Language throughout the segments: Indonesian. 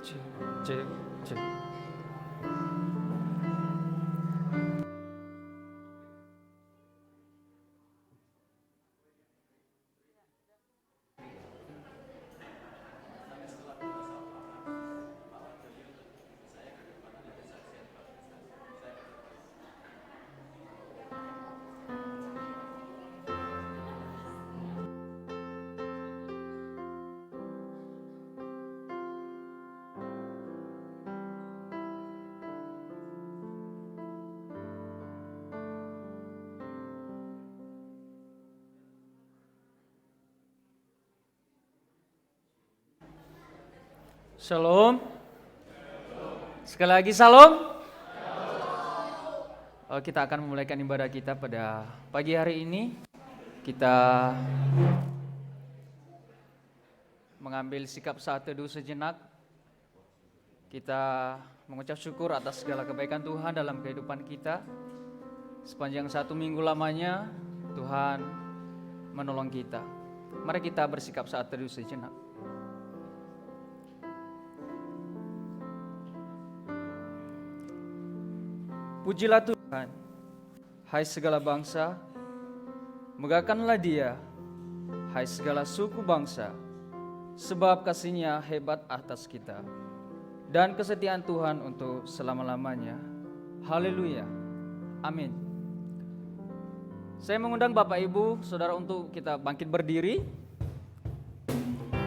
Cek, cek, cek. Shalom. Sekali lagi salam. Kita akan memulaikan ibadah kita pada pagi hari ini. Kita mengambil sikap saat teduh sejenak. Kita mengucap syukur atas segala kebaikan Tuhan dalam kehidupan kita. Sepanjang 1 minggu lamanya Tuhan menolong kita. Mari kita bersikap saat teduh sejenak. Pujilah Tuhan, hai segala bangsa, megahkanlah Dia, hai segala suku bangsa, sebab kasih-Nya hebat atas kita, dan kesetiaan Tuhan untuk selama-lamanya. Haleluya, amin. Saya mengundang Bapak Ibu, Saudara untuk kita bangkit berdiri.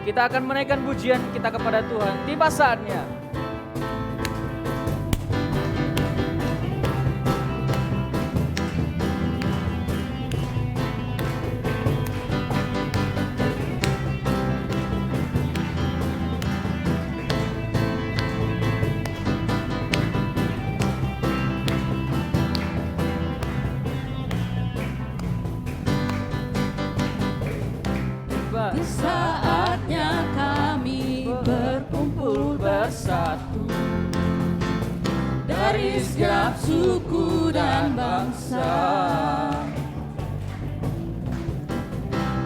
Kita akan menaikkan pujian kita kepada Tuhan, tiba saatnya. Di saatnya kami berkumpul bersatu dari setiap suku dan bangsa,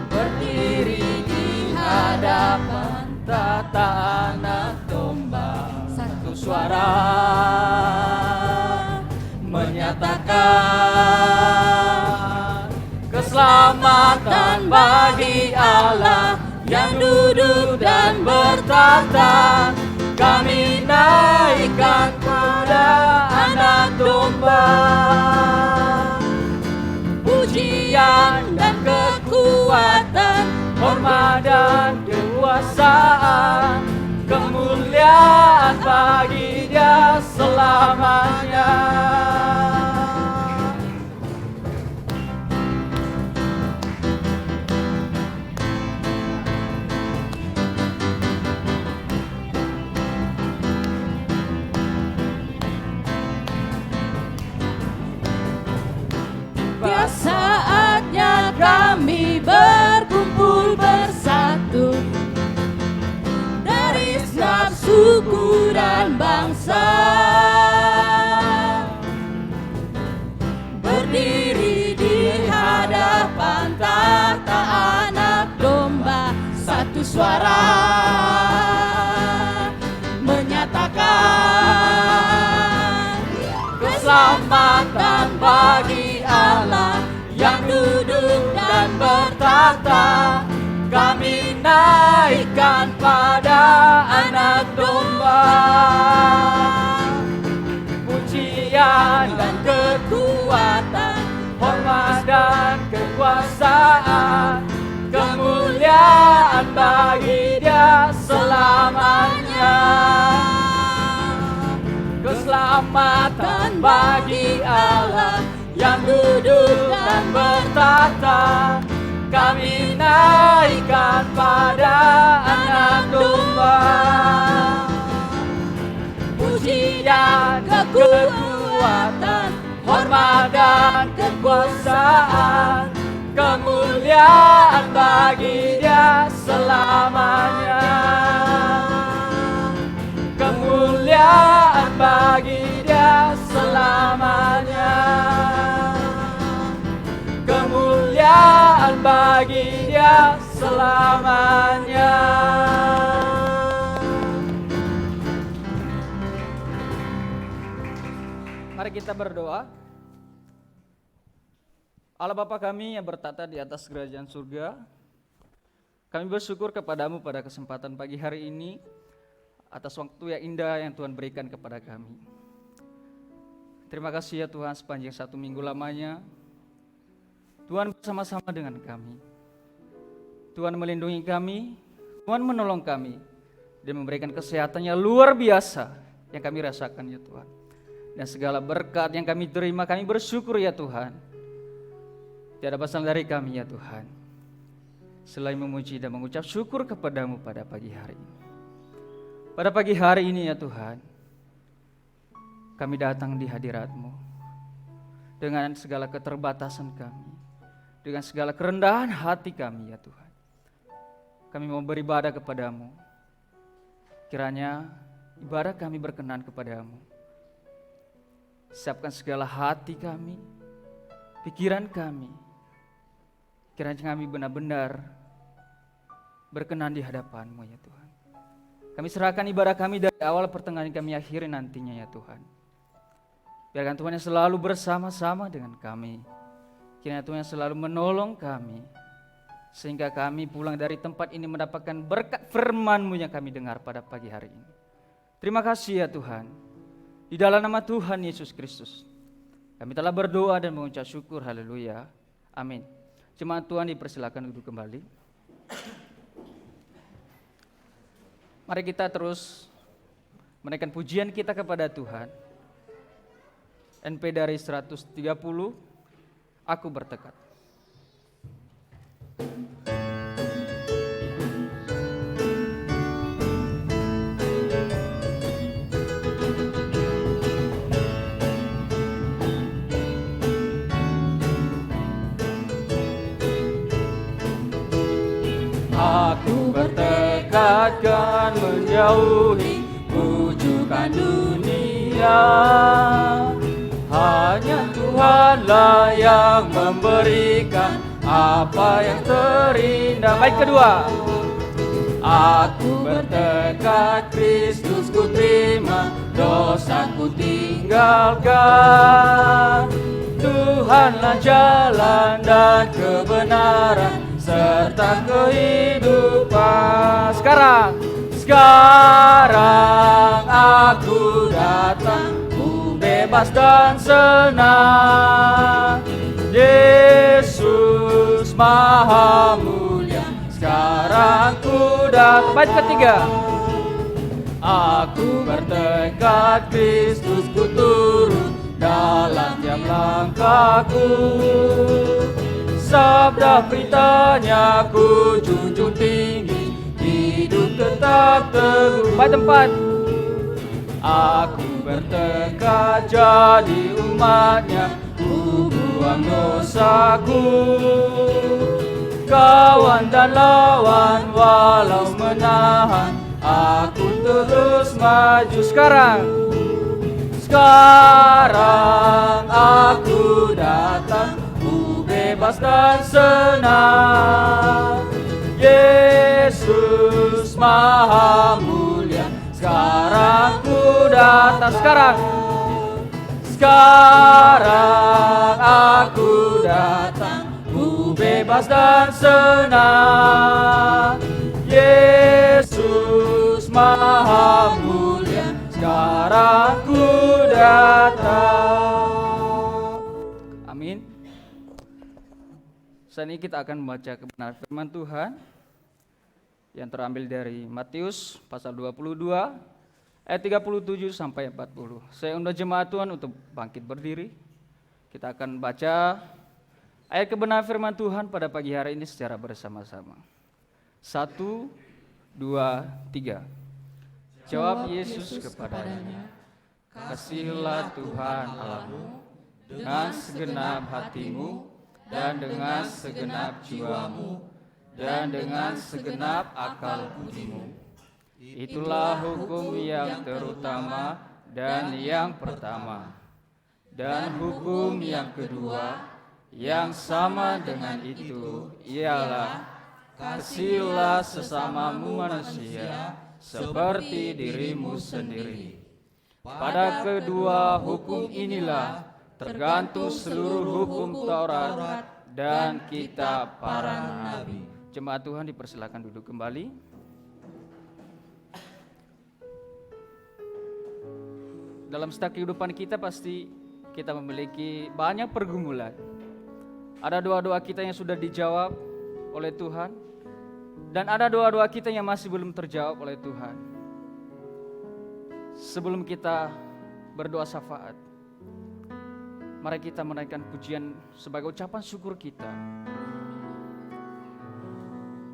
berdiri di hadapan tata anak domba, satu suara menyatakan keselamatan bagi Allah yang duduk dan bertata. Kami naikkan pada anak domba pujian dan kekuatan, hormat dan kekuasaan, kemuliaan bagi Dia selamanya. Saatnya kami berkumpul bersatu dari setiap suku dan bangsa, berdiri di hadapan tata anak domba, satu suara menyatakan keselamatan bagi Allah yang duduk dan bertata. Kami naikkan pada anak domba pujian dan kekuatan, hormat dan kekuasaan, kemuliaan bagi Dia selamanya. Keselamatan bagi Allah yang duduk dan bertata. Kami naikkan pada anak domba pujian, kekuatan, hormat dan kekuasaan, kemuliaan bagi Dia selamanya. Kemuliaan bagi Dia selamanya. Kemuliaan bagi Dia selamanya. Mari kita berdoa. Allah Bapa kami yang bertata di atas kerajaan surga, kami bersyukur kepadamu pada kesempatan pagi hari ini atas waktu yang indah yang Tuhan berikan kepada kami. Terima kasih ya Tuhan, sepanjang 1 minggu lamanya Tuhan bersama-sama dengan kami. Tuhan melindungi kami, Tuhan menolong kami, dan memberikan kesehatan yang luar biasa yang kami rasakan ya Tuhan. Dan segala berkat yang kami terima, kami bersyukur ya Tuhan. Tiada pasal dari kami ya Tuhan, selain memuji dan mengucap syukur kepadamu pada pagi hari ini. Pada pagi hari ini ya Tuhan, kami datang di hadirat-Mu dengan segala keterbatasan kami, dengan segala kerendahan hati kami ya Tuhan. Kami mau beribadah kepadamu. Kiranya ibadah kami berkenan kepadamu. Siapkan segala hati kami, pikiran kami. Kiranya kami benar-benar berkenan di hadapan-Mu ya Tuhan. Kami serahkan ibadah kami dari awal pertengahan kami akhiri nantinya ya Tuhan. Biarkan Tuhan yang selalu bersama-sama dengan kami. Kiranya Tuhan yang selalu menolong kami, sehingga kami pulang dari tempat ini mendapatkan berkat firman-Mu yang kami dengar pada pagi hari ini. Terima kasih ya Tuhan. Di dalam nama Tuhan Yesus Kristus kami telah berdoa dan mengucap syukur. Haleluya. Amin. Jemaat Tuhan dipersilakan duduk kembali. Mari kita terus menaikkan pujian kita kepada Tuhan. NP dari 130, Aku Bertekad. Aku bertekad kan menjauhi bujukan dunia. Hanya Tuhanlah yang memberikan apa yang terindah. Baik kedua. Aku bertekad Kristus ku terima, dosaku tinggalkan. Tuhanlah jalan dan kebenaran serta kehidupan. Sekarang aku datang, ku bebas dan senang. Yesus Maha Mulia, sekarang ku datang. Bait ketiga. Aku bertekad Kristus ku turut dalam tiap langkahku. Sabda beritanya ku junjung tinggi, hidup tetap teguh. Bait tempat. Aku bertekad jadi umatnya, ku buang dosaku. Kawan dan lawan walau menahan, aku terus maju. Sekarang aku datang, ku bebas dan senang. Yesus Maha Mulia, sekarang ku datang. Sekarang aku datang, ku bebas dan senang. Yesus Maha Mulia, sekarang ku datang. Amin. Saat ini kita akan membaca kebenaran firman Tuhan yang terambil dari Matius pasal 22 ayat 37 sampai 40. Saya undang jemaat Tuhan untuk bangkit berdiri. Kita akan baca ayat kebenaran firman Tuhan pada pagi hari ini secara bersama-sama. 1, 2, 3. Jawab Yesus kepadanya, kasihilah Tuhan Allahmu dengan segenap hatimu dan dengan segenap jiwamu dan dengan segenap akal budimu. Itulah hukum yang terutama dan yang pertama. Dan hukum yang kedua yang sama dengan itu ialah kasihilah sesamamu manusia seperti dirimu sendiri. Pada kedua hukum inilah tergantung seluruh hukum Taurat dan kitab para nabi. Jemaat Tuhan dipersilakan duduk kembali. Dalam setiap kehidupan kita pasti kita memiliki banyak pergumulan. Ada doa-doa kita yang sudah dijawab oleh Tuhan, dan ada doa-doa kita yang masih belum terjawab oleh Tuhan. Sebelum kita berdoa syafaat, mari kita menaikkan pujian sebagai ucapan syukur kita.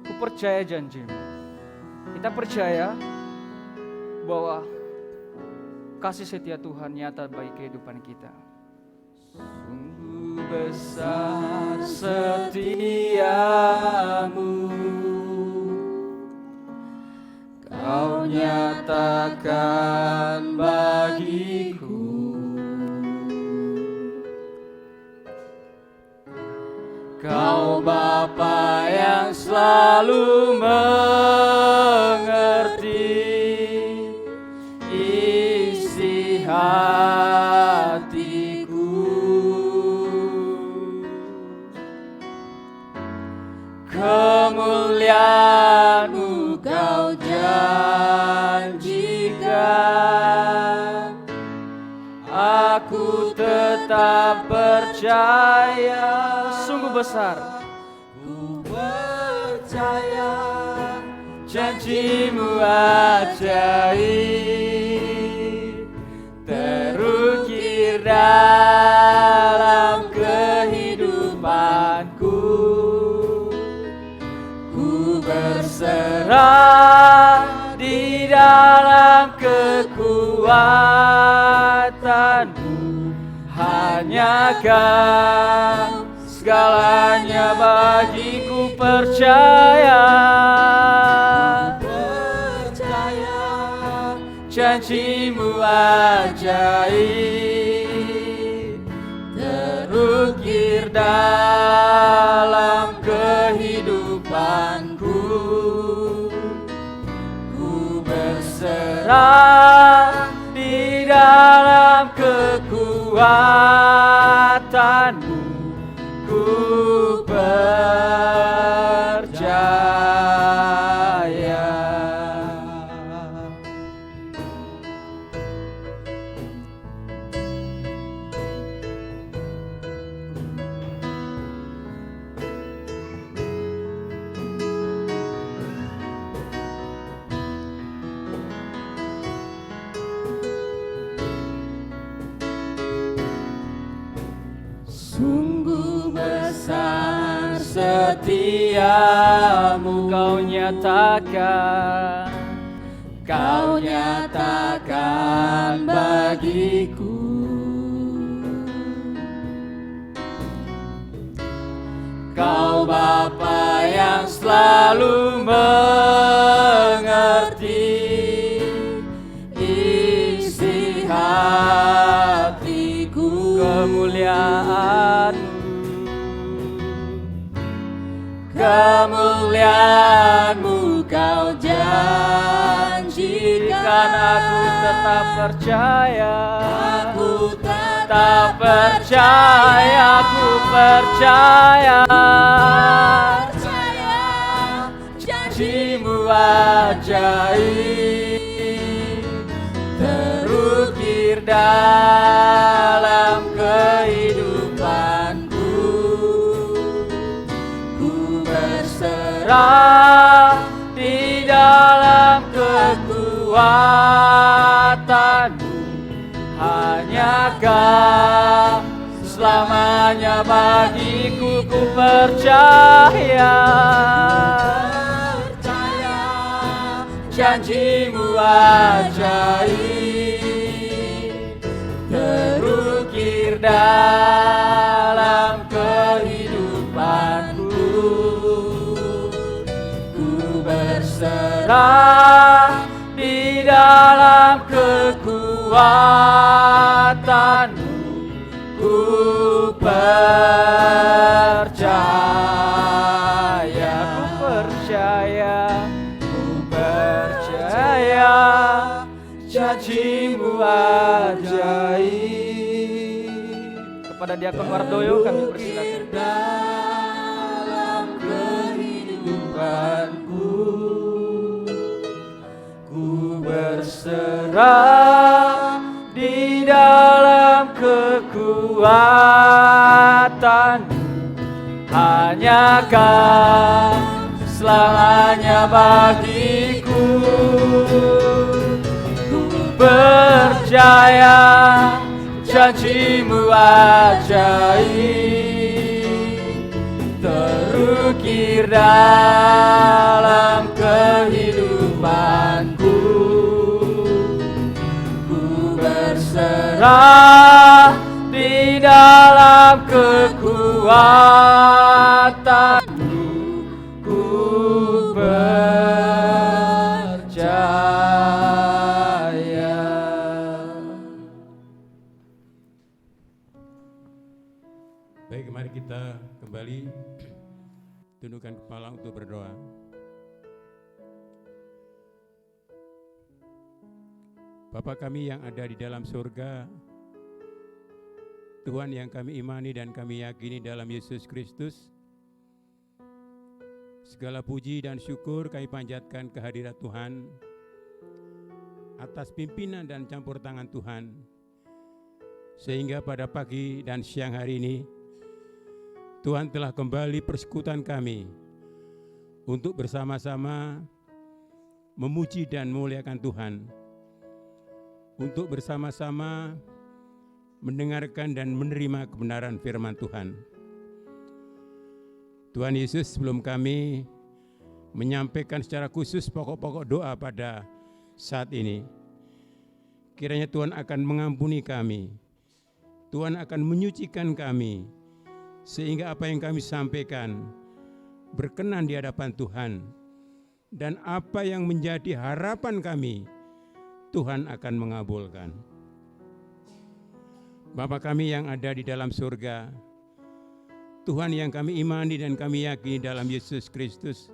Ku percaya janji-Mu. Kita percaya bahwa kasih setia Tuhan nyata bagi kehidupan kita. Sungguh besar setiamu, Kau nyatakan bagiku. Kau Bapa yang selalu mengerti isi hatiku. Kemuliaan-Mu Kau janjikan, aku tetap percaya. Sungguh besar, ku percaya janji-Mu ajaib, terukir dalam kehidupanku. Ku berserah di dalam kekuatan-Mu, hanya Kau segalanya bagiku. Percaya, janji-Mu ajaib, terukir dalam kehidupanku. Ku berserah di dalam kekuatan-Mu, ku percaya. Sungguh besar setiamu, Kau nyatakan bagiku. Kau Bapa yang selalu mengerti isi hatiku. Kemuliaan-Mu Kau janjikan, aku tetap percaya. Aku tetap percaya, aku percaya. Janji-Mu ajaib, terukir dalam kehidupanku. Ku berserah di dalam kekuatan-Mu, hanya Kau selamanya bagiku. Ku percaya, janji-Mu ajaib, terukir dalam kehidupanku. Ku berserah di dalam kekuatan-Mu, ku percaya, janji-Mu ajaib. Kepada Diakon Wardoyo kami persilakan. Dalam kehidupanku, Ku berserah di dalam kekuatan-Mu, hanya Kau selamanya bagiku. Ku percaya janji-Mu ajaib, terukir dalam kehidupanku. Ku berserah di dalam kekuatan-Mu, ku percaya. Baik, mari kita kembali tundukkan kepala untuk berdoa. Bapa kami yang ada di dalam surga, Tuhan yang kami imani dan kami yakini dalam Yesus Kristus, segala puji dan syukur kami panjatkan kehadirat Tuhan atas pimpinan dan campur tangan Tuhan, sehingga pada pagi dan siang hari ini Tuhan telah kembali persekutuan kami untuk bersama-sama memuji dan memuliakan Tuhan, untuk bersama-sama mendengarkan dan menerima kebenaran firman Tuhan. Tuhan Yesus, sebelum kami menyampaikan secara khusus pokok-pokok doa pada saat ini, kiranya Tuhan akan mengampuni kami, Tuhan akan menyucikan kami, sehingga apa yang kami sampaikan berkenan di hadapan Tuhan, dan apa yang menjadi harapan kami, Tuhan akan mengabulkan. Bapa kami yang ada di dalam surga, Tuhan yang kami imani dan kami yakini dalam Yesus Kristus,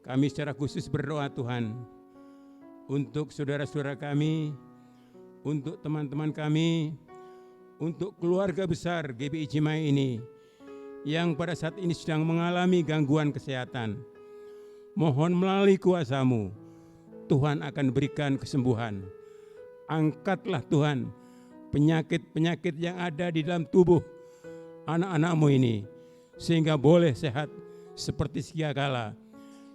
kami secara khusus berdoa Tuhan untuk saudara-saudara kami, untuk teman-teman kami, untuk keluarga besar GPI Cimahi ini yang pada saat ini sedang mengalami gangguan kesehatan. Mohon melalui kuasa-Mu, Tuhan akan berikan kesembuhan. Angkatlah Tuhan penyakit-penyakit yang ada di dalam tubuh anak-anak-Mu ini, sehingga boleh sehat seperti sedia kala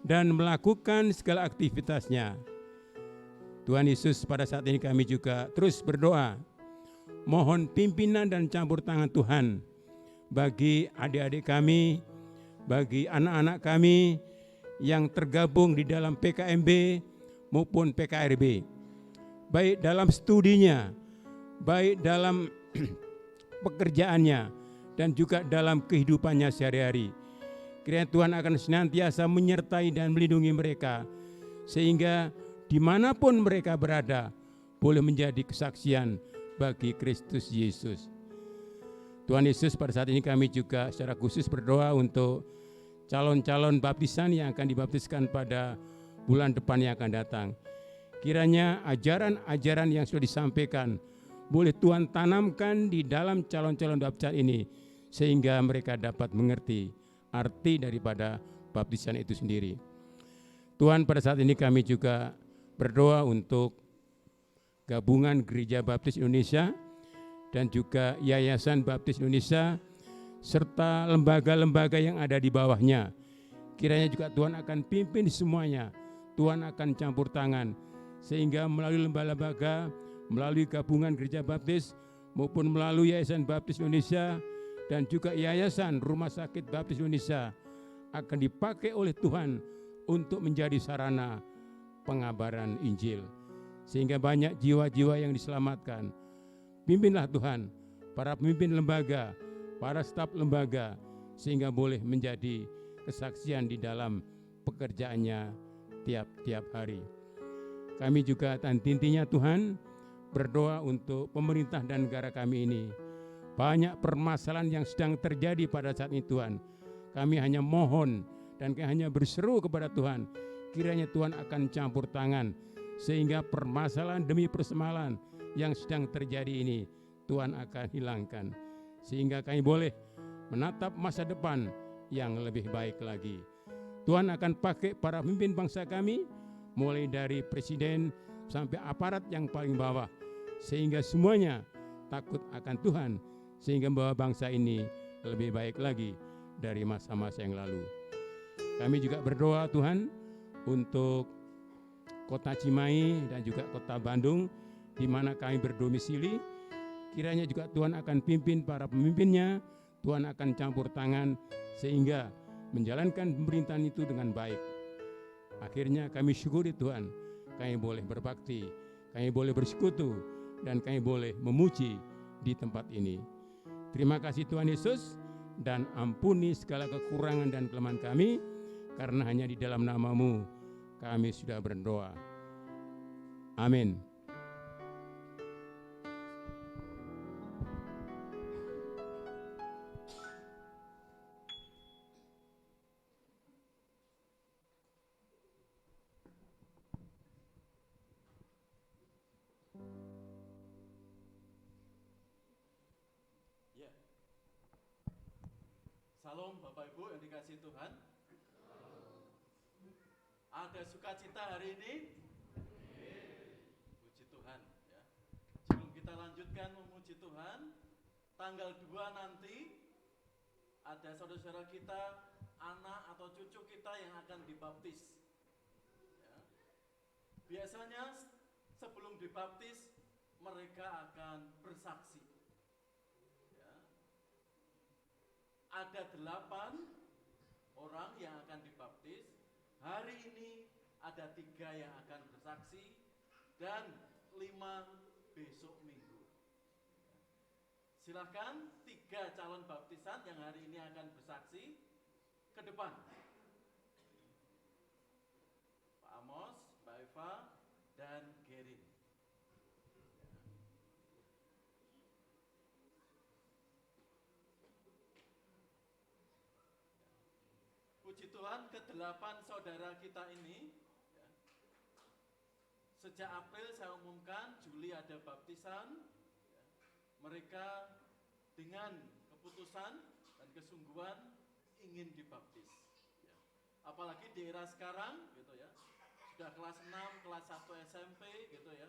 dan melakukan segala aktivitasnya. Tuhan Yesus, pada saat ini kami juga terus berdoa, mohon pimpinan dan campur tangan Tuhan bagi adik-adik kami, bagi anak-anak kami yang tergabung di dalam PKMB maupun PKRB, baik dalam studinya, baik dalam pekerjaannya, dan juga dalam kehidupannya sehari-hari. Kiranya Tuhan akan senantiasa menyertai dan melindungi mereka, sehingga dimanapun mereka berada, boleh menjadi kesaksian bagi Kristus Yesus. Tuhan Yesus, pada saat ini kami juga secara khusus berdoa untuk calon-calon baptisan yang akan dibaptiskan pada bulan depan yang akan datang. Kiranya ajaran-ajaran yang sudah disampaikan boleh Tuhan tanamkan di dalam calon-calon baptisan ini, sehingga mereka dapat mengerti arti daripada baptisan itu sendiri. Tuhan, pada saat ini kami juga berdoa untuk Gabungan Gereja Baptis Indonesia dan juga Yayasan Baptis Indonesia serta lembaga-lembaga yang ada di bawahnya. Kiranya juga Tuhan akan pimpin semuanya, Tuhan akan campur tangan, sehingga melalui lembaga-lembaga, melalui Gabungan Gereja Baptis maupun melalui Yayasan Baptis Indonesia dan juga Yayasan Rumah Sakit Baptis Indonesia akan dipakai oleh Tuhan untuk menjadi sarana pengabaran Injil, sehingga banyak jiwa-jiwa yang diselamatkan. Pimpinlah Tuhan para pemimpin lembaga, para staf lembaga, sehingga boleh menjadi kesaksian di dalam pekerjaannya tiap-tiap hari. Kami juga intinya Tuhan berdoa untuk pemerintah dan negara kami ini. Banyak permasalahan yang sedang terjadi pada saat ini Tuhan. Kami hanya mohon dan kami hanya berseru kepada Tuhan, kiranya Tuhan akan campur tangan, sehingga permasalahan demi permasalahan yang sedang terjadi ini Tuhan akan hilangkan, sehingga kami boleh menatap masa depan yang lebih baik lagi. Tuhan akan pakai para pemimpin bangsa kami, mulai dari presiden sampai aparat yang paling bawah, sehingga semuanya takut akan Tuhan, sehingga membawa bangsa ini lebih baik lagi dari masa-masa yang lalu. Kami juga berdoa Tuhan untuk Kota Cimahi dan juga Kota Bandung di mana kami berdomisili. Kiranya juga Tuhan akan pimpin para pemimpinnya, Tuhan akan campur tangan sehingga menjalankan pemerintahan itu dengan baik. Akhirnya kami syukuri Tuhan, kami boleh berbakti, kami boleh bersekutu, dan kami boleh memuji di tempat ini. Terima kasih Tuhan Yesus, dan ampuni segala kekurangan dan kelemahan kami, karena hanya di dalam nama-Mu kami sudah berdoa. Amin. Salam Bapak Ibu yang dikasihi Tuhan. Ada sukacita hari ini? Puji Tuhan ya. Sebelum kita lanjutkan memuji Tuhan, tanggal 2 nanti ada saudara-saudara kita, anak atau cucu kita yang akan dibaptis ya. Biasanya sebelum dibaptis mereka akan bersaksi. Ada 8 orang yang akan dibaptis. Hari ini ada 3 yang akan bersaksi dan 5 besok minggu. Silakan 3 calon baptisan yang hari ini akan bersaksi ke depan. Pak Amos, Mbak Eva, dan Gerin. Puji Tuhan, ke-8 saudara kita ini ya, sejak April saya umumkan Juli ada baptisan ya, mereka dengan keputusan dan kesungguhan ingin dibaptis ya. Apalagi di era sekarang gitu ya, sudah kelas 6, kelas 1 SMP gitu ya,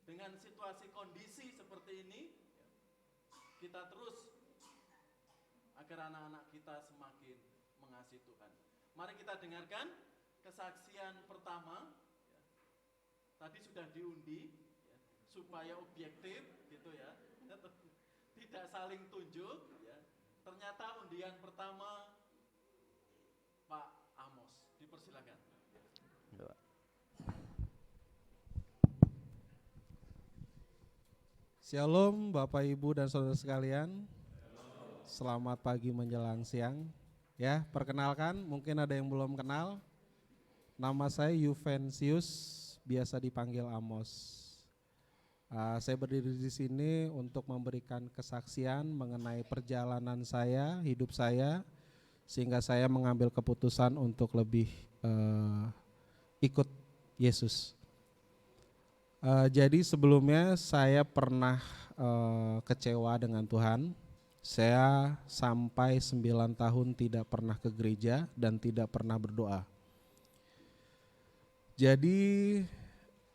dengan situasi kondisi seperti ini ya, kita terus agar anak-anak kita semakin mengasihi Tuhan. Mari kita dengarkan kesaksian pertama ya. Tadi sudah diundi ya, supaya objektif gitu ya, tidak saling tunjuk ya. Ternyata undian pertama Pak Amos, dipersilakan. Shalom Bapak Ibu dan saudara sekalian. Selamat pagi menjelang siang. Ya, perkenalkan, mungkin ada yang belum kenal. Nama saya Juvensius, biasa dipanggil Amos. Saya berdiri di sini untuk memberikan kesaksian mengenai perjalanan saya, hidup saya, sehingga saya mengambil keputusan untuk lebih ikut Yesus. Jadi sebelumnya saya pernah kecewa dengan Tuhan. Saya sampai 9 tahun tidak pernah ke gereja dan tidak pernah berdoa. Jadi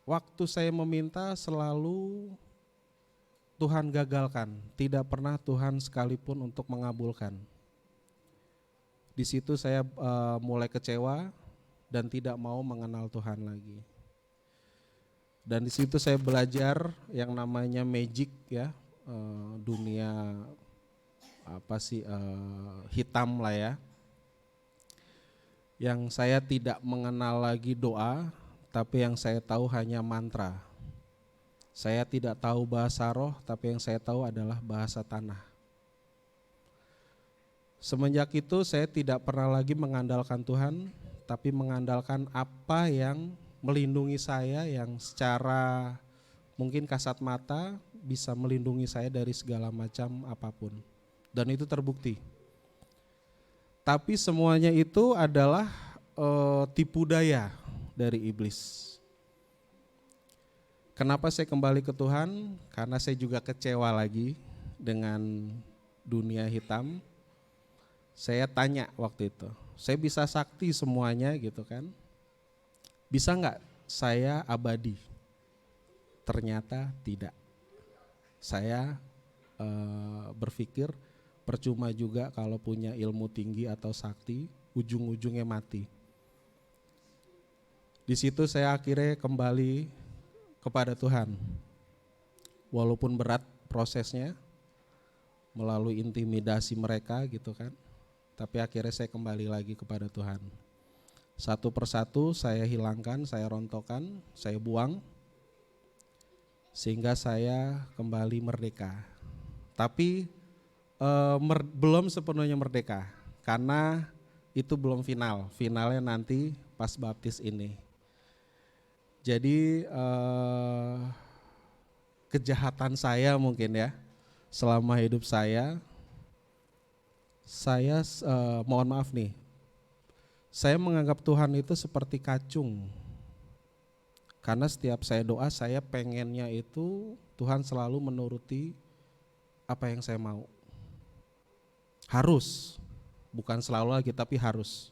waktu saya meminta selalu Tuhan gagalkan, tidak pernah Tuhan sekalipun untuk mengabulkan. Di situ saya mulai kecewa dan tidak mau mengenal Tuhan lagi. Dan di situ saya belajar yang namanya magic ya, dunia hitam lah ya. Yang saya tidak mengenal lagi doa, tapi yang saya tahu hanya mantra. Saya tidak tahu bahasa roh, tapi yang saya tahu adalah bahasa tanah. Semenjak itu saya tidak pernah lagi mengandalkan Tuhan, tapi mengandalkan apa yang melindungi saya, yang secara mungkin kasat mata bisa melindungi saya dari segala macam apapun. Dan itu terbukti. Tapi semuanya itu adalah tipu daya dari iblis. Kenapa saya kembali ke Tuhan? Karena saya juga kecewa lagi dengan dunia hitam. Saya tanya waktu itu, saya bisa sakti semuanya gitu kan, bisa nggak saya abadi? Ternyata tidak. Saya berpikir percuma juga kalau punya ilmu tinggi atau sakti, ujung-ujungnya mati. Di situ saya akhirnya kembali kepada Tuhan. Walaupun berat prosesnya, melalui intimidasi mereka gitu kan, tapi akhirnya saya kembali lagi kepada Tuhan. Satu persatu saya hilangkan, saya rontokkan, saya buang, sehingga saya kembali merdeka. Tapi belum sepenuhnya merdeka, karena itu belum final. Finalnya nanti pas baptis ini. Jadi kejahatan saya mungkin ya, selama hidup saya mohon maaf nih, saya menganggap Tuhan itu seperti kacung. Karena setiap saya doa, saya pengennya itu Tuhan selalu menuruti apa yang saya mau. Harus, bukan selalu lagi, tapi harus.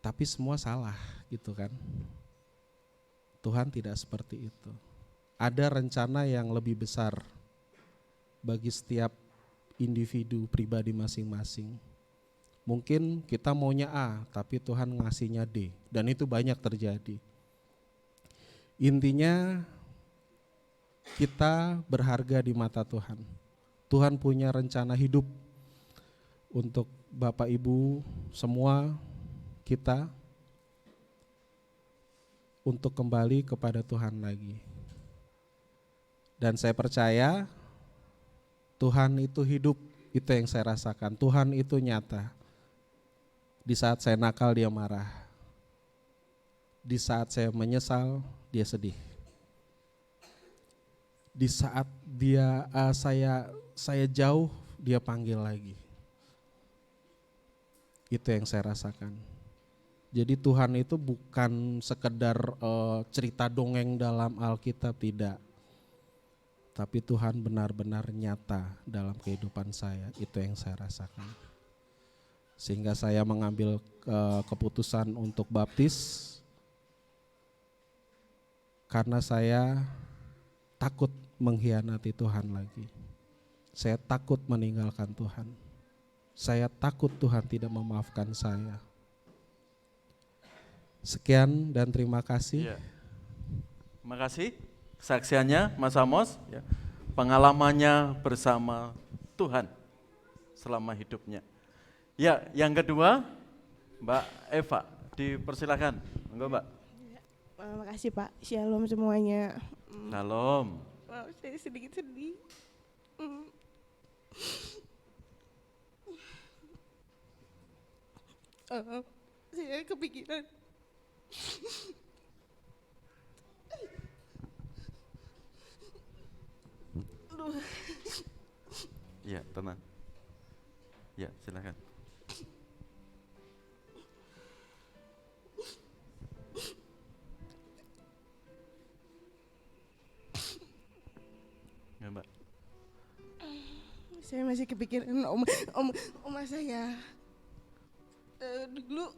Tapi semua salah gitu kan. Tuhan tidak seperti itu. Ada rencana yang lebih besar bagi setiap individu pribadi masing-masing. Mungkin kita maunya A, tapi Tuhan ngasihnya D, dan itu banyak terjadi. Intinya kita berharga di mata Tuhan. Tuhan punya rencana hidup untuk Bapak Ibu semua kita untuk kembali kepada Tuhan lagi. Dan saya percaya Tuhan itu hidup, itu yang saya rasakan. Tuhan itu nyata. Di saat saya nakal dia marah. Di saat saya menyesal dia sedih. Di saat saya jauh dia panggil lagi. Itu yang saya rasakan. Jadi Tuhan itu bukan sekedar cerita dongeng dalam Alkitab, tidak. Tapi Tuhan benar-benar nyata dalam kehidupan saya, itu yang saya rasakan. Sehingga saya mengambil keputusan untuk baptis, karena saya takut mengkhianati Tuhan lagi. Saya takut meninggalkan Tuhan. Saya takut Tuhan tidak memaafkan saya. Sekian dan terima kasih. Ya. Terima kasih kesaksiannya Mas Amos, ya. Pengalamannya bersama Tuhan selama hidupnya. Ya, yang kedua Mbak Eva, dipersilakan. Enggak Mbak? Makasih Pak, shalom semuanya. Shalom. Maaf saya sedikit sedih. Saya kepikiran. Aduh. Ya, tenang. Ya, silakan. Ya, Mbak. Saya masih kepikiran oma saya. Dulu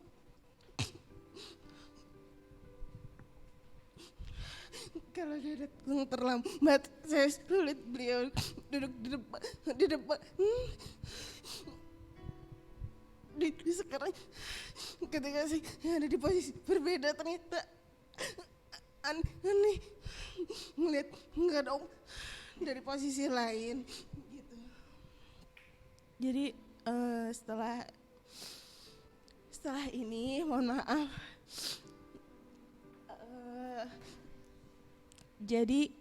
kalau dia datang terlambat, saya sulit beliau duduk di depan. Sekarang ketika saya ada di posisi berbeda, ternyata aneh ngeliat nggak ada om dari posisi lain gitu. Jadi setelah ini mohon maaf. Jadi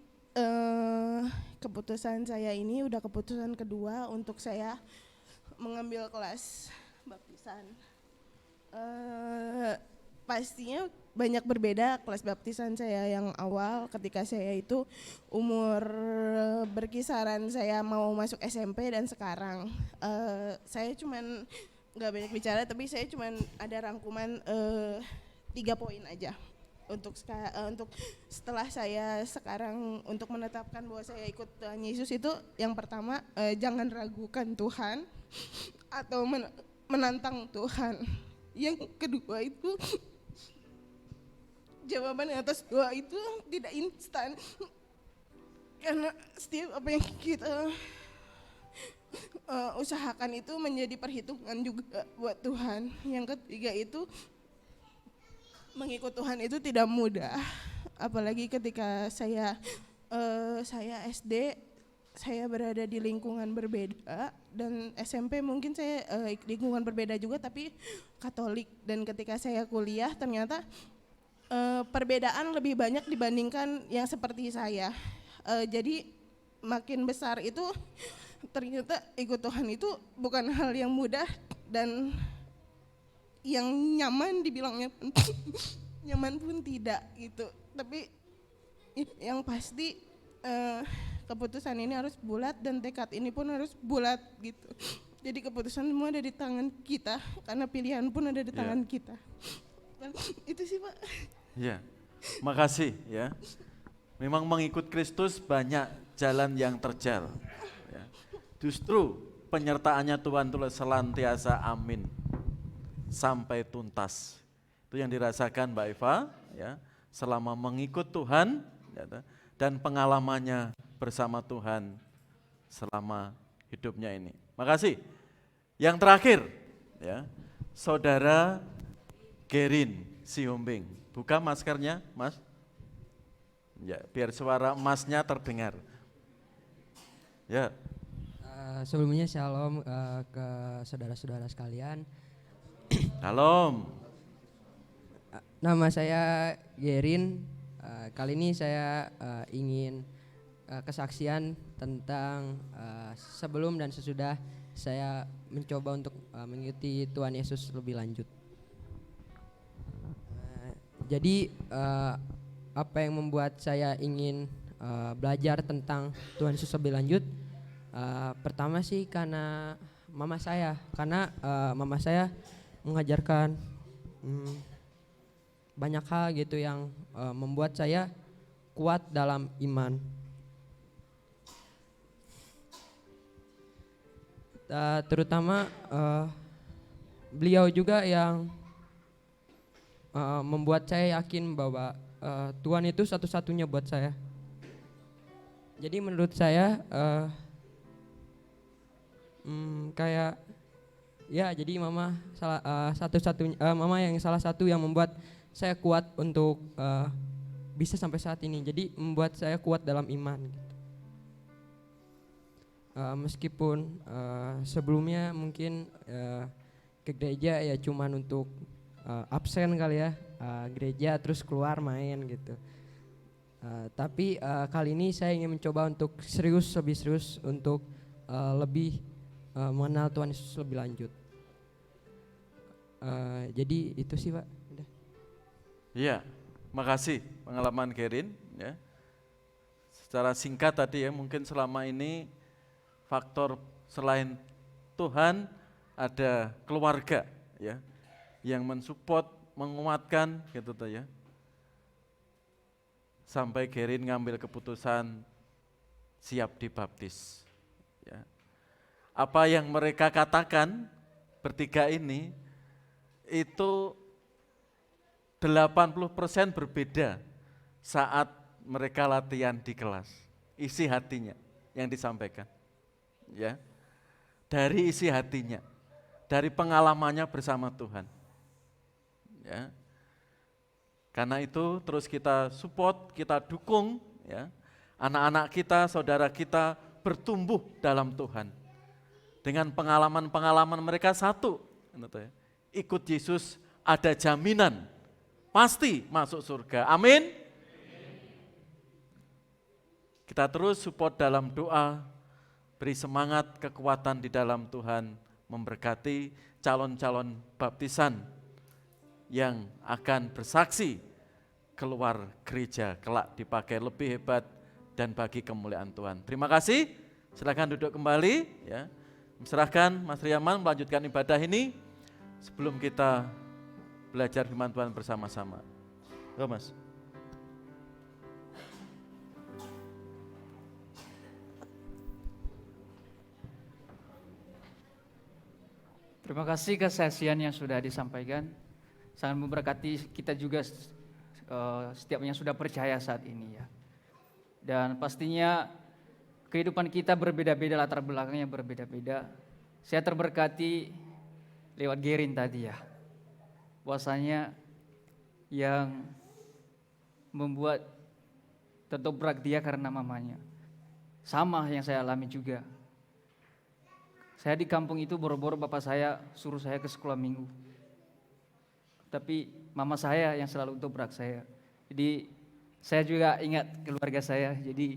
keputusan saya ini udah keputusan kedua untuk saya mengambil kelas baptisan. Pastinya banyak berbeda kelas baptisan saya yang awal ketika saya itu umur berkisaran saya mau masuk SMP dan sekarang. Saya cuman nggak banyak bicara, tapi saya cuman ada rangkuman 3 poin aja. untuk setelah saya sekarang untuk menetapkan bahwa saya ikut Tuhan Yesus itu yang pertama jangan ragukan Tuhan atau menantang Tuhan. Yang kedua itu jawaban atas doa itu tidak instan karena setiap apa yang kita usahakan itu menjadi perhitungan juga buat Tuhan. Yang ketiga itu mengikut Tuhan itu tidak mudah, apalagi ketika saya SD, saya berada di lingkungan berbeda, dan SMP mungkin saya lingkungan berbeda juga tapi Katolik, dan ketika saya kuliah ternyata perbedaan lebih banyak dibandingkan yang seperti saya. Jadi makin besar itu ternyata ikut Tuhan itu bukan hal yang mudah dan yang nyaman, dibilangnya nyaman pun tidak gitu. Tapi yang pasti keputusan ini harus bulat dan tekad ini pun harus bulat gitu. Jadi keputusan semua ada di tangan kita karena pilihan pun ada di tangan kita. Dan itu sih Pak. Ya, makasih ya. Memang mengikut Kristus banyak jalan yang terjal. Ya. Justru penyertaannya Tuhan itu senantiasa amin sampai tuntas. Itu yang dirasakan Mbak Eva ya, selama mengikut Tuhan ya, dan pengalamannya bersama Tuhan selama hidupnya ini. Makasih. Yang terakhir ya, Saudara Gerin Sihombing. Buka maskernya, Mas. Ya, biar suara emasnya terdengar. Ya. Sebelumnya shalom ke saudara-saudara sekalian. Shalom. Nama saya Gerin. Kali ini saya ingin kesaksian tentang sebelum dan sesudah saya mencoba untuk mengikuti Tuhan Yesus lebih lanjut. Jadi apa yang membuat saya ingin belajar tentang Tuhan Yesus lebih lanjut? Pertama sih karena mama saya, mama saya mengajarkan banyak hal gitu yang membuat saya kuat dalam iman. Terutama beliau juga yang membuat saya yakin bahwa Tuhan itu satu-satunya buat saya. Jadi menurut saya kayak ya, jadi mama mama yang salah satu yang membuat saya kuat untuk bisa sampai saat ini. Jadi membuat saya kuat dalam iman. Gitu. Meskipun sebelumnya mungkin ke gereja ya cuman untuk absen kali ya, gereja terus keluar main gitu. Tapi kali ini saya ingin mencoba untuk lebih serius untuk lebih mengenal Tuhan Yesus lebih lanjut. Jadi itu sih Pak. Udah. Iya, makasih pengalaman Gerin ya. Secara singkat tadi ya, mungkin selama ini faktor selain Tuhan ada keluarga ya yang mensupport, menguatkan gitu tuh ya. Sampai Gerin ngambil keputusan siap dibaptis. Ya. Apa yang mereka katakan bertiga ini itu 80% berbeda saat mereka latihan di kelas. Isi hatinya yang disampaikan. Ya. Dari isi hatinya, dari pengalamannya bersama Tuhan. Ya. Karena itu terus kita support, kita dukung ya. Anak-anak kita, saudara kita bertumbuh dalam Tuhan. Dengan pengalaman-pengalaman mereka satu, ikut Yesus ada jaminan pasti masuk surga. Amin. Kita terus support dalam doa, beri semangat, kekuatan di dalam Tuhan, memberkati calon-calon baptisan yang akan bersaksi keluar gereja, kelak dipakai lebih hebat dan bagi kemuliaan Tuhan. Terima kasih, silakan duduk kembali ya. Serahkan Mas Riaman melanjutkan ibadah ini sebelum kita belajar firman Tuhan bersama-sama. Go Mas. Terima kasih kesaksian yang sudah disampaikan. Sangat memberkati kita juga setiap yang sudah percaya saat ini ya. Dan pastinya kehidupan kita berbeda-beda, latar belakangnya berbeda-beda. Saya terberkati lewat Gerin tadi ya. Bahwasanya yang membuat tertobrak dia karena mamanya. Sama yang saya alami juga. Saya di kampung itu boro-boro bapak saya suruh saya ke sekolah minggu. Tapi mama saya yang selalu dobrak saya. Jadi saya juga ingat keluarga saya. Jadi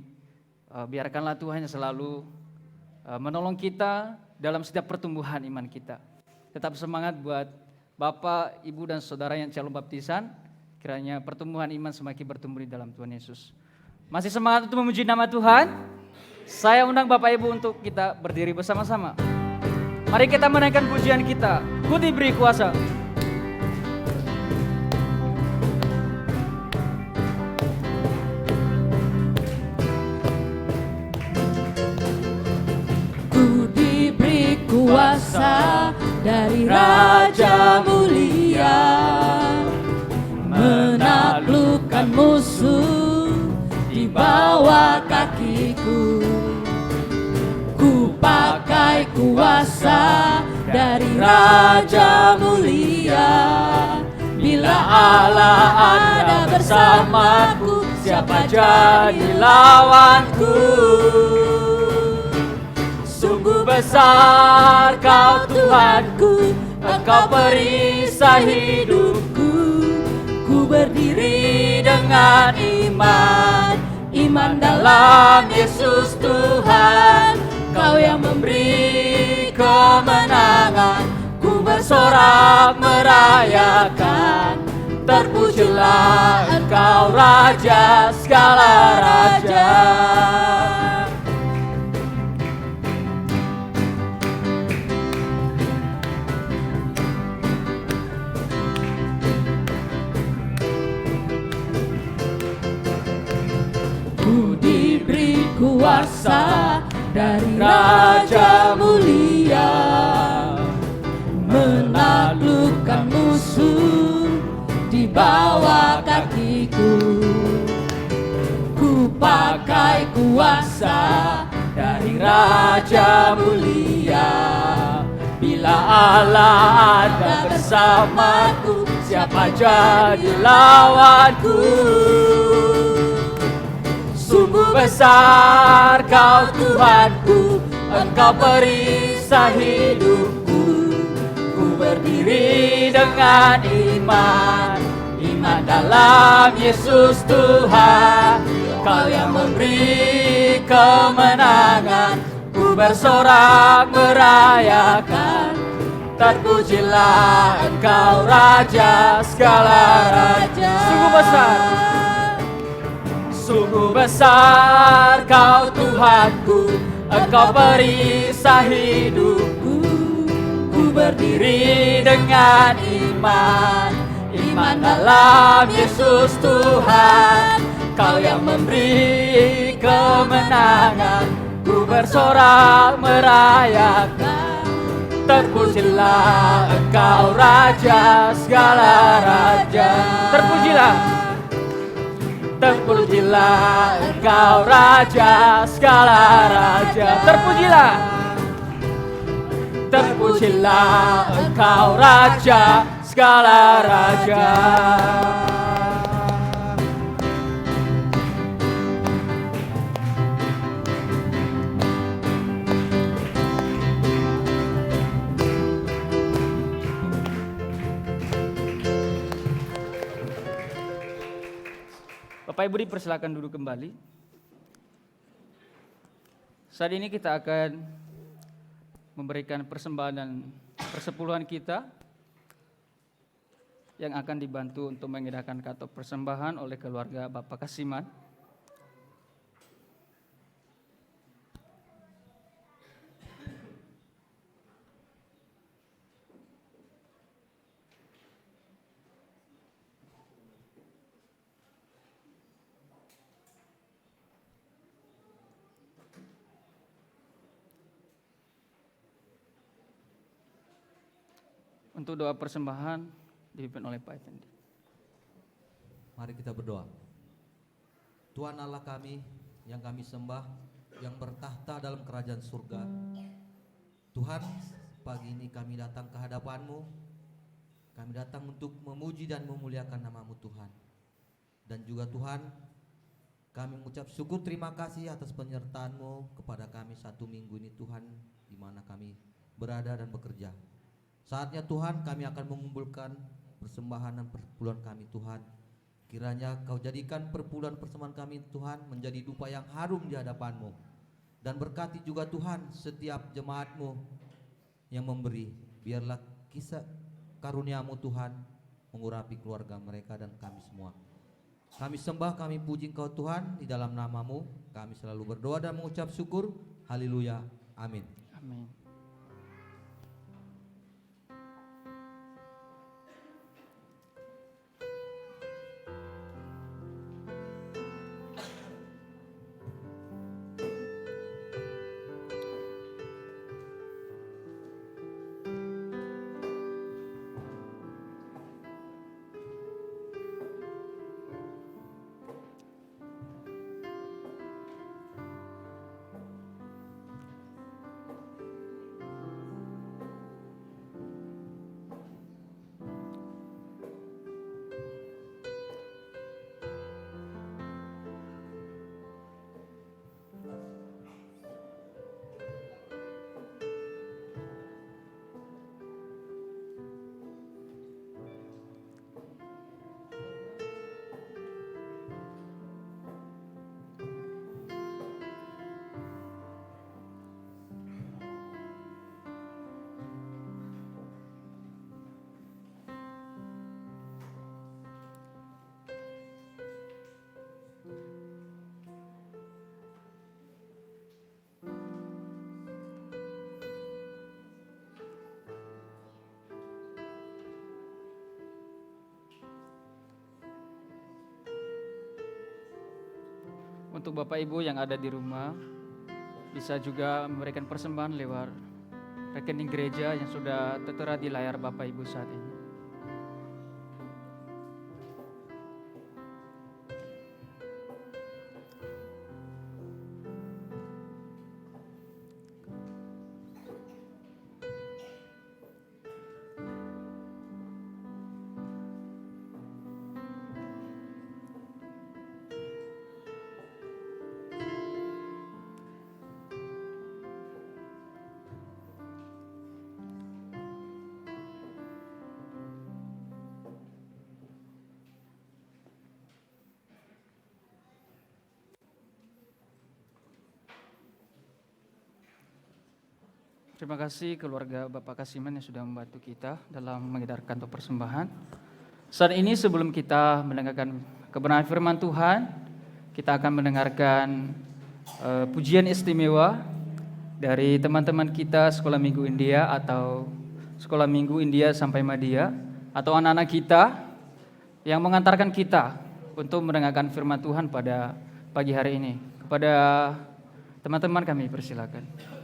biarkanlah Tuhan yang selalu menolong kita dalam setiap pertumbuhan iman kita. Tetap semangat buat Bapak, Ibu dan Saudara yang calon baptisan. Kiranya pertumbuhan iman semakin bertumbuh di dalam Tuhan Yesus. Masih semangat untuk memuji nama Tuhan? Saya undang Bapak Ibu untuk kita berdiri bersama-sama. Mari kita menaikkan pujian kita. Ku diberi kuasa. Ku diberi kuasa dari Raja Mulia, menaklukkan musuh di bawah kakiku. Ku pakai kuasa dari Raja Mulia. Bila Allah ada bersamaku, siapa jadi lawanku? Sungguh besar Kau Tuhanku, Engkau perisai hidupku. Ku berdiri dengan iman, iman dalam Yesus Tuhan. Kau yang memberi kemenangan, ku bersorak merayakan. Terpujilah Engkau Raja segala raja. Ku diberi kuasa dari Raja Mulia, menaklukkan musuh di bawah kakiku. Ku pakai kuasa dari Raja Mulia. Bila Allah ada bersamaku, siapa jadi lawanku? Sungguh besar Kau Tuhanku, Engkau perisai hidupku. Ku berdiri dengan iman, iman dalam Yesus Tuhan. Kau yang memberi kemenangan, ku bersorak merayakan. Terpujilah Engkau Raja segala raja. Sungguh besar, sungguh besar Kau Tuhanku, Engkau perisai hidupku. Ku berdiri dengan iman, iman dalam Yesus Tuhan. Kau yang memberi kemenangan, ku bersorak merayakan. Terpujilah Engkau Raja segala raja. Terpujilah, terpujilah Engkau Raja segala raja. Terpujilah, terpujilah Engkau Raja segala raja. Bapak Ibu dipersilakan duduk kembali. Saat ini kita akan memberikan persembahan dan persepuluhan kita yang akan dibantu untuk mengedahkan katok persembahan oleh keluarga Bapak Kasiman. Untuk doa persembahan dipimpin oleh Pak Effendi. Mari kita berdoa. Tuhan Allah kami yang kami sembah, yang bertahta dalam kerajaan surga. Tuhan, pagi ini kami datang ke hadapan-Mu. Kami datang untuk memuji dan memuliakan nama-Mu Tuhan. Dan juga Tuhan, kami mengucap syukur terima kasih atas penyertaan-Mu kepada kami satu minggu ini Tuhan, di mana kami berada dan bekerja. Saatnya Tuhan kami akan mengumpulkan persembahan dan perpuluhan kami Tuhan. Kiranya Kau jadikan perpuluhan persembahan kami Tuhan menjadi dupa yang harum di hadapan-Mu. Dan berkati juga Tuhan setiap jemaat-Mu yang memberi. Biarlah kisah karunia-Mu Tuhan mengurapi keluarga mereka dan kami semua. Kami sembah, kami puji Engkau Tuhan, di dalam nama-Mu kami selalu berdoa dan mengucap syukur. Haleluya, amin. Amin. Untuk Bapak Ibu yang ada di rumah, bisa juga memberikan persembahan lewat rekening gereja yang sudah tertera di layar Bapak Ibu saat ini. Terima kasih keluarga Bapak Kasiman yang sudah membantu kita dalam mengedarkan persembahan. Saat ini sebelum kita mendengarkan kebenaran firman Tuhan, kita akan mendengarkan pujian istimewa dari teman-teman kita Sekolah Minggu India atau Sekolah Minggu India sampai Madya, atau anak-anak kita yang mengantarkan kita untuk mendengarkan firman Tuhan pada pagi hari ini. Kepada teman-teman kami persilakan.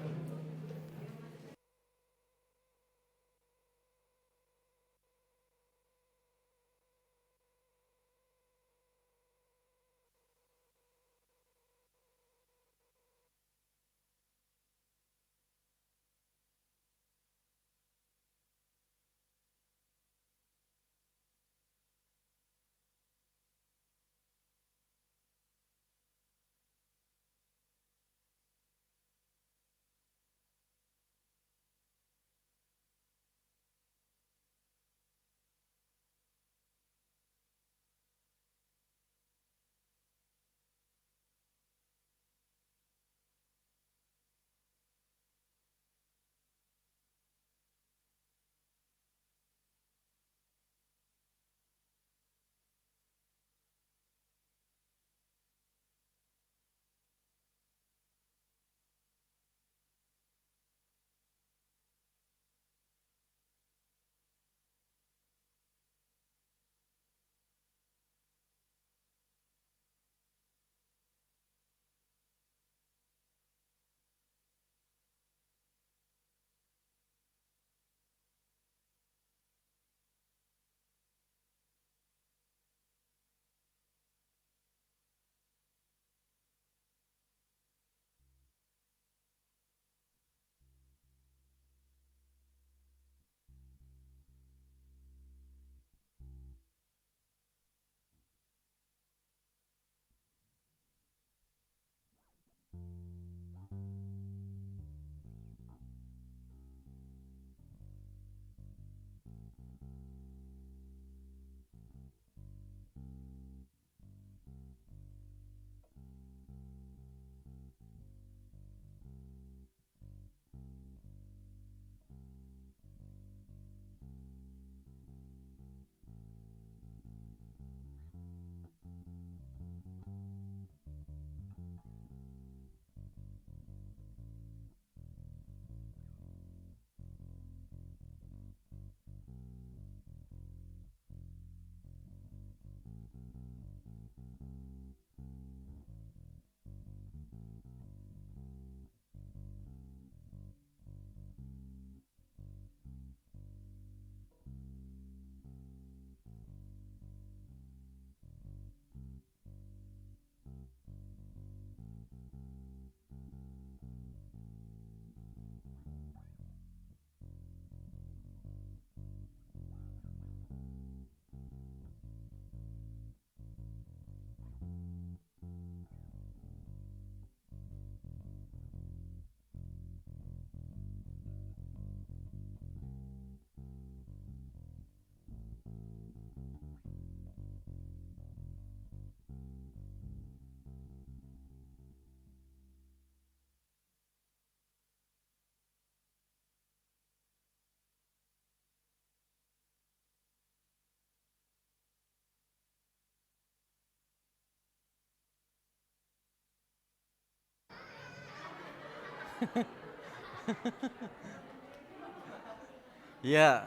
Ya.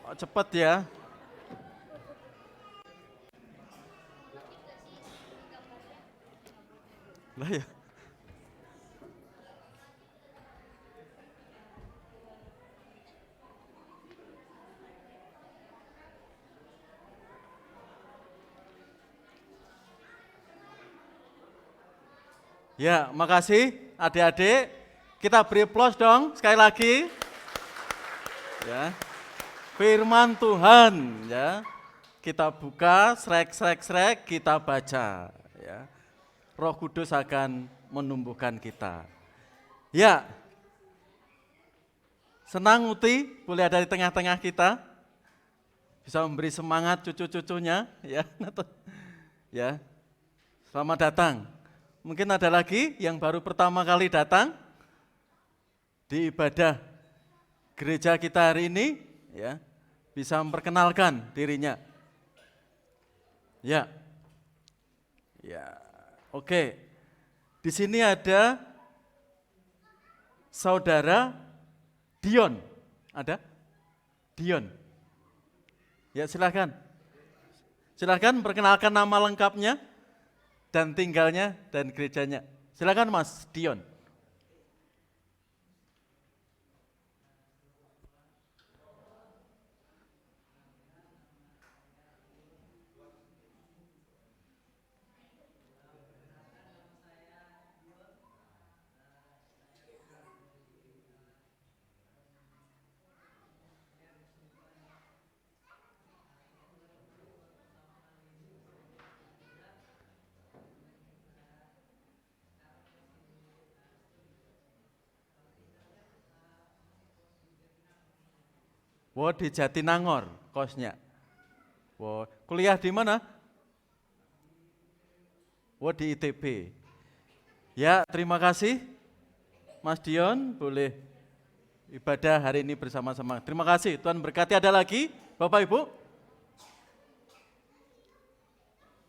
Oh, cepat ya. Lah ya. Ya, makasih adik-adik. Kita beri aplaus dong sekali lagi. Ya. Firman Tuhan ya. Kita buka, srek, kita baca ya. Roh Kudus akan menumbuhkan kita. Ya. Senang Uti boleh ada di tengah-tengah kita. Bisa memberi semangat cucu-cucunya ya. Ya. Selamat datang. Mungkin ada lagi yang baru pertama kali datang di ibadah gereja kita hari ini, ya, bisa memperkenalkan dirinya. Ya, oke. Di sini ada saudara Dion, ada? Dion. Ya silakan. Silakan perkenalkan nama lengkapnya dan tinggalnya dan gerejanya. Silakan Mas Dion. Wah, di Jatinangor kosnya. Wah, kuliah di mana? Wah, di ITB. Ya, terima kasih Mas Dion, boleh ibadah hari ini bersama-sama. Terima kasih, Tuhan berkati. Ada lagi Bapak Ibu?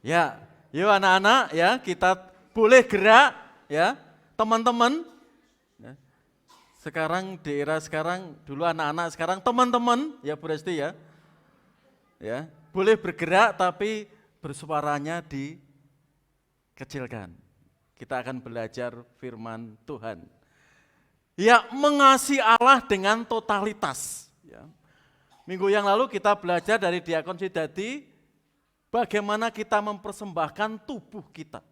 Ya, yuk anak-anak ya, kita boleh gerak ya, teman-teman. Sekarang di era sekarang, dulu anak-anak, sekarang teman-teman, ya Bu Resti ya. Ya, boleh bergerak tapi bersuaranya dikecilkan. Kita akan belajar firman Tuhan. Ya, mengasihi Allah dengan totalitas. Ya. Minggu yang lalu kita belajar dari Diakon Sidati, bagaimana kita mempersembahkan tubuh kita.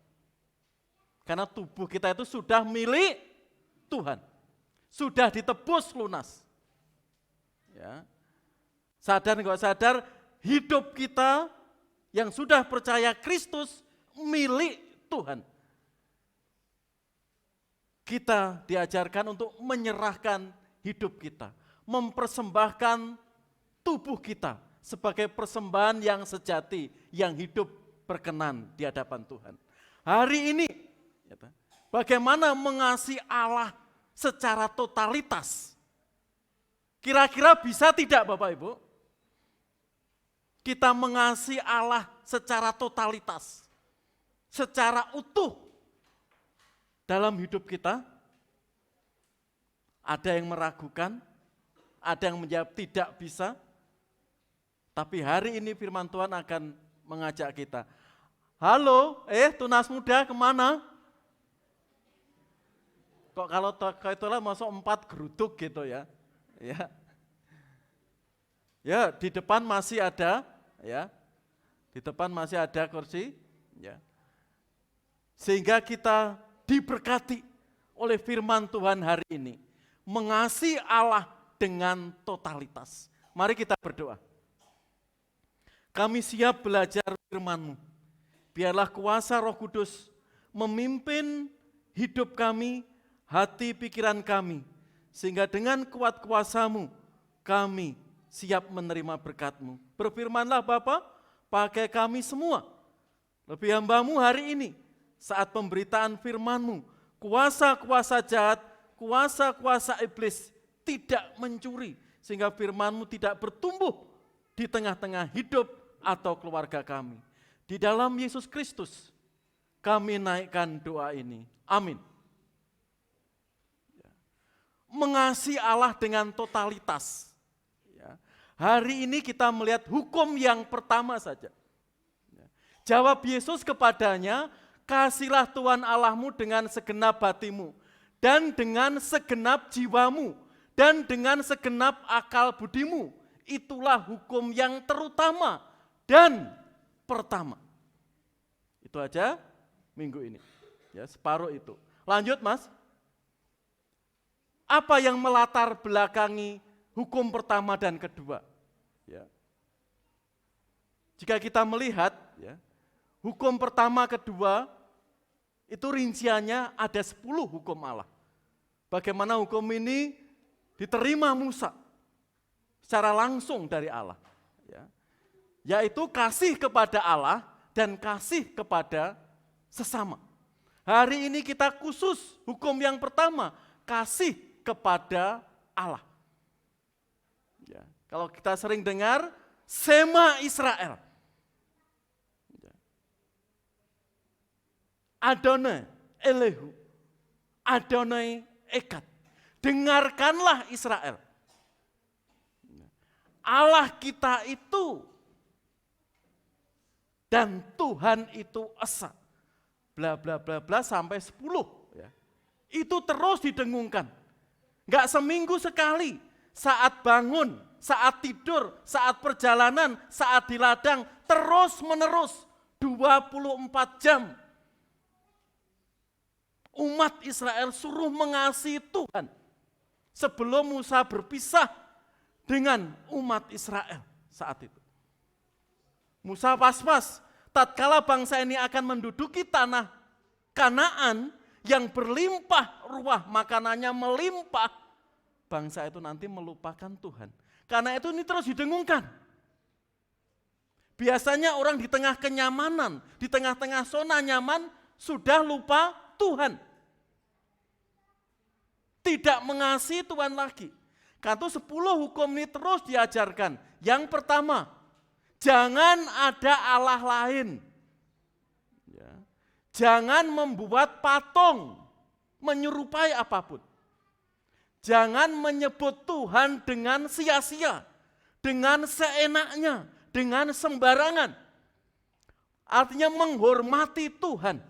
Karena tubuh kita itu sudah milik Tuhan. Sudah ditebus lunas. Ya. Sadar nggak sadar, hidup kita yang sudah percaya Kristus milik Tuhan. Kita diajarkan untuk menyerahkan hidup kita, mempersembahkan tubuh kita sebagai persembahan yang sejati, yang hidup berkenan di hadapan Tuhan. Hari ini, bagaimana mengasihi Allah secara totalitas. Kira-kira bisa tidak Bapak Ibu? Kita mengasihi Allah secara totalitas, secara utuh dalam hidup kita. Ada yang meragukan, ada yang menjawab tidak bisa. Tapi hari ini firman Tuhan akan mengajak kita. Halo, tunas muda kemana? Kok kalau itulah masuk 4 geruduk gitu ya. Ya, di depan masih ada ya. Di depan masih ada kursi ya. Sehingga kita diberkati oleh firman Tuhan hari ini. Mengasihi Allah dengan totalitas. Mari kita berdoa. Kami siap belajar firman-Mu. Biarlah kuasa Roh Kudus memimpin hidup kami, hati pikiran kami, sehingga dengan kuat kuasa-Mu kami siap menerima berkat-Mu. Berfirmanlah Bapa, pakai kami semua, lebih hamba-Mu hari ini, saat pemberitaan firman-Mu, kuasa-kuasa jahat, kuasa-kuasa iblis tidak mencuri, sehingga firman-Mu tidak bertumbuh di tengah-tengah hidup atau keluarga kami. Di dalam Yesus Kristus kami naikkan doa ini. Amin. Mengasihi Allah dengan totalitas. Ya. Hari ini kita melihat hukum yang pertama saja. Ya. Jawab Yesus kepadanya, kasihlah Tuhan Allahmu dengan segenap hatimu, dan dengan segenap jiwamu, dan dengan segenap akal budimu. Itulah hukum yang terutama dan pertama. Itu aja minggu ini. Ya, separuh itu. Lanjut Mas. Apa yang melatar belakangi hukum pertama dan kedua? Ya. Jika kita melihat, ya, hukum pertama, kedua, itu rinciannya ada 10 hukum Allah. Bagaimana hukum ini diterima Musa secara langsung dari Allah. Ya. Yaitu kasih kepada Allah dan kasih kepada sesama. Hari ini kita khusus hukum yang pertama, kasih kepada Allah. Ya, kalau kita sering dengar, Sema Israel. Ya. Adonai Elehu, Adonai Echad. Dengarkanlah Israel. Ya. Allah kita itu dan Tuhan itu esa. Bla bla bla bla sampai 10. Ya. Itu terus didengungkan. Enggak seminggu sekali, saat bangun, saat tidur, saat perjalanan, saat di ladang, terus menerus 24 jam. Umat Israel suruh mengasihi Tuhan sebelum Musa berpisah dengan umat Israel saat itu. Musa pas-pas, tatkala bangsa ini akan menduduki tanah Kanaan, yang berlimpah ruah, makanannya melimpah, bangsa itu nanti melupakan Tuhan. Karena itu ini terus didengungkan. Biasanya orang di tengah kenyamanan, di tengah-tengah zona nyaman, sudah lupa Tuhan. Tidak mengasihi Tuhan lagi. Karena itu 10 hukum ini terus diajarkan. Yang pertama, jangan ada Allah lain. Jangan membuat patung menyerupai apapun. Jangan menyebut Tuhan dengan sia-sia, dengan seenaknya, dengan sembarangan. Artinya menghormati Tuhan.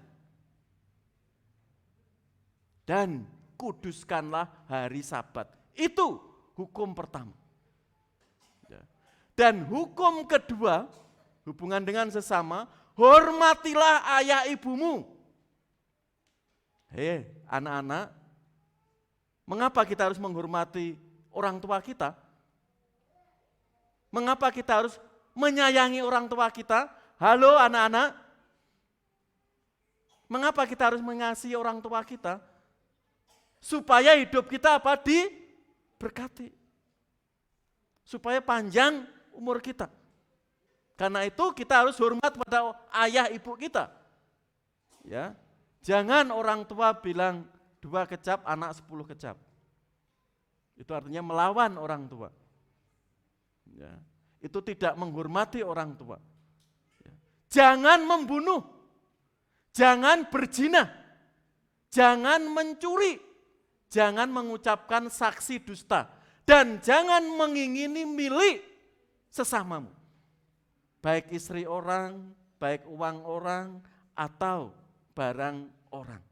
Dan kuduskanlah hari Sabat. Itu hukum pertama. Dan hukum kedua, hubungan dengan sesama, hormatilah ayah ibumu. Hei, anak-anak, mengapa kita harus menghormati orang tua kita? Mengapa kita harus menyayangi orang tua kita? Halo anak-anak, mengapa kita harus mengasihi orang tua kita? Supaya hidup kita apa? Diberkati. Supaya panjang umur kita. Karena itu kita harus hormat pada ayah ibu kita. Ya, jangan orang tua bilang 2 kecap, anak 10 kecap. Itu artinya melawan orang tua. Ya, itu tidak menghormati orang tua. Ya. Jangan membunuh, jangan berzina, jangan mencuri, jangan mengucapkan saksi dusta, dan jangan mengingini milik sesamamu. Baik istri orang, baik uang orang, atau barang orang.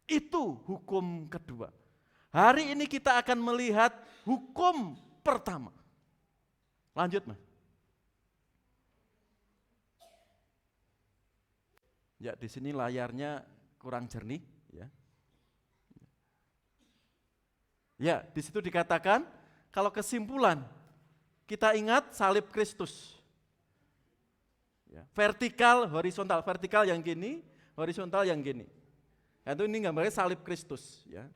Itu hukum kedua. Hari ini kita akan melihat hukum pertama. Lanjut, Mas. Ya, di sini layarnya kurang jernih, ya. Ya, di situ dikatakan kalau kesimpulan kita ingat salib Kristus. Ya, vertikal, horizontal. Vertikal yang gini, horizontal yang gini. Itu ini gambarnya salib Kristus. Ya.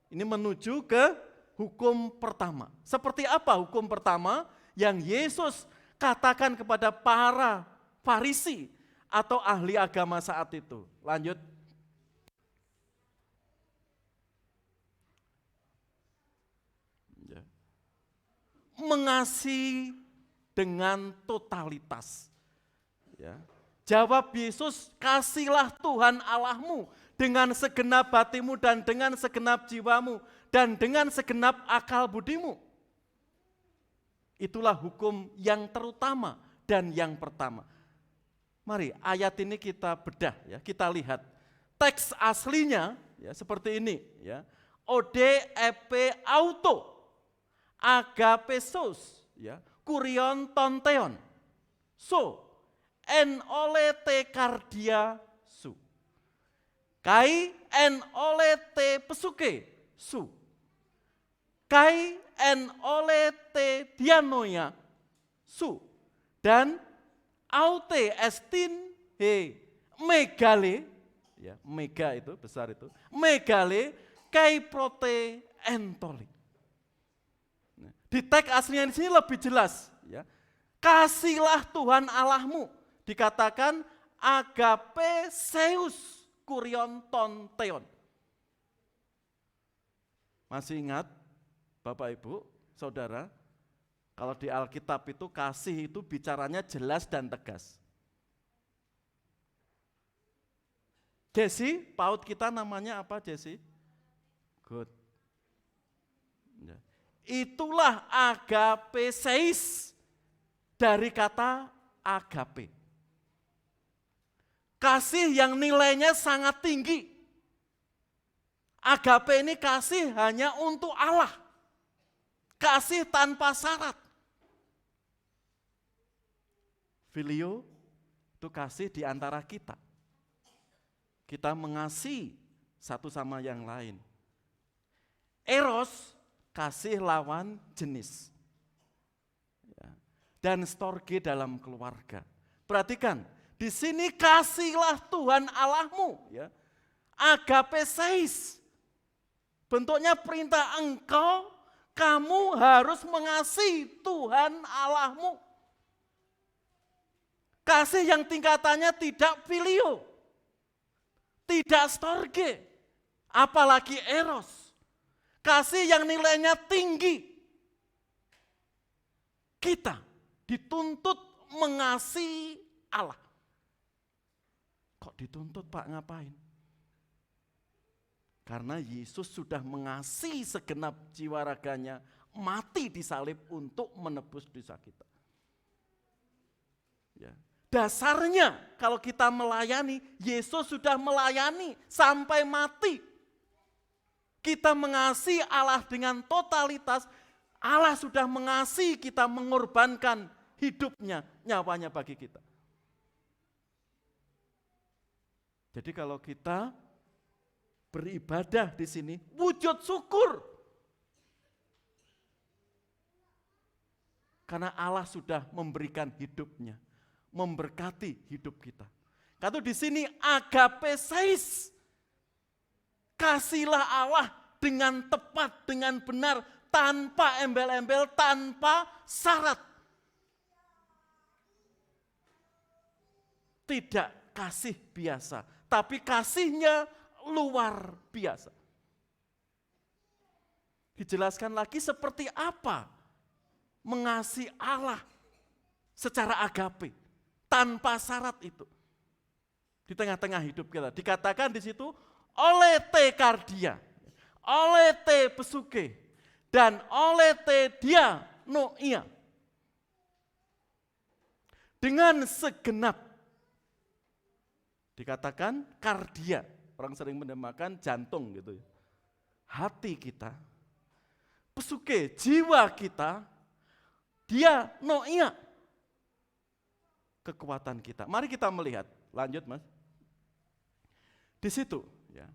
Ini menuju ke hukum pertama. Seperti apa hukum pertama yang Yesus katakan kepada para Farisi atau ahli agama saat itu? Lanjut. Mengasihi dengan totalitas. Ya. Jawab Yesus, kasihlah Tuhan Allahmu dengan segenap hatimu dan dengan segenap jiwamu dan dengan segenap akal budimu. Itulah hukum yang terutama dan yang pertama. Mari ayat ini kita bedah ya, kita lihat. Teks aslinya ya seperti ini ya. Ode epe auto agapesos ya, kurion tonteon. So en ole te kardia su. Kai en ole te pesuke su. Kai en ole te dianoia su. Dan aute estin he megale, ya mega itu besar itu, megale kai prote entoli. Di teks aslinya di sini lebih jelas, ya. Kasihlah Tuhan Allahmu, dikatakan agape seus kurion ton teon. Masih ingat Bapak Ibu, Saudara, kalau di Alkitab itu kasih itu bicaranya jelas dan tegas. Jesse, PAUD kita namanya apa Jesse? Good. Ya. Itulah agape seis dari kata agape. Kasih yang nilainya sangat tinggi. Agape ini kasih hanya untuk Allah. Kasih tanpa syarat. Filio itu kasih di antara kita. Kita mengasihi satu sama yang lain. Eros, kasih lawan jenis. Ya. Dan storge dalam keluarga. Perhatikan, di sini kasihlah Tuhan Allahmu. Ya. Agape seis. Bentuknya perintah engkau, kamu harus mengasihi Tuhan Allahmu. Kasih yang tingkatannya tidak filio, tidak storge, apalagi eros. Kasih yang nilainya tinggi. Kita dituntut mengasihi Allah. Kok dituntut Pak, ngapain? Karena Yesus sudah mengasihi segenap jiwa raganya, mati di salib untuk menebus dosa kita. Ya. Dasarnya kalau kita melayani, Yesus sudah melayani sampai mati. Kita mengasihi Allah dengan totalitas, Allah sudah mengasihi kita, mengorbankan hidupnya, nyawanya bagi kita. Jadi kalau kita beribadah di sini, wujud syukur. Karena Allah sudah memberikan hidupnya, memberkati hidup kita. Kata di sini agape seis. Kasihlah Allah dengan tepat, dengan benar, tanpa embel-embel, tanpa syarat. Tidak kasih biasa, tapi kasihnya luar biasa. Dijelaskan lagi seperti apa mengasihi Allah secara agape, tanpa syarat itu. Di tengah-tengah hidup kita. Dikatakan di situ, oleh te kardia, oleh te pesuke, dan oleh te dia noia. Dengan segenap, dikatakan kardia, orang sering menamakan jantung gitu ya. Hati kita, pesuke, jiwa kita, dia noia, kekuatan kita. Mari kita melihat, lanjut Mas. Di situ, ya,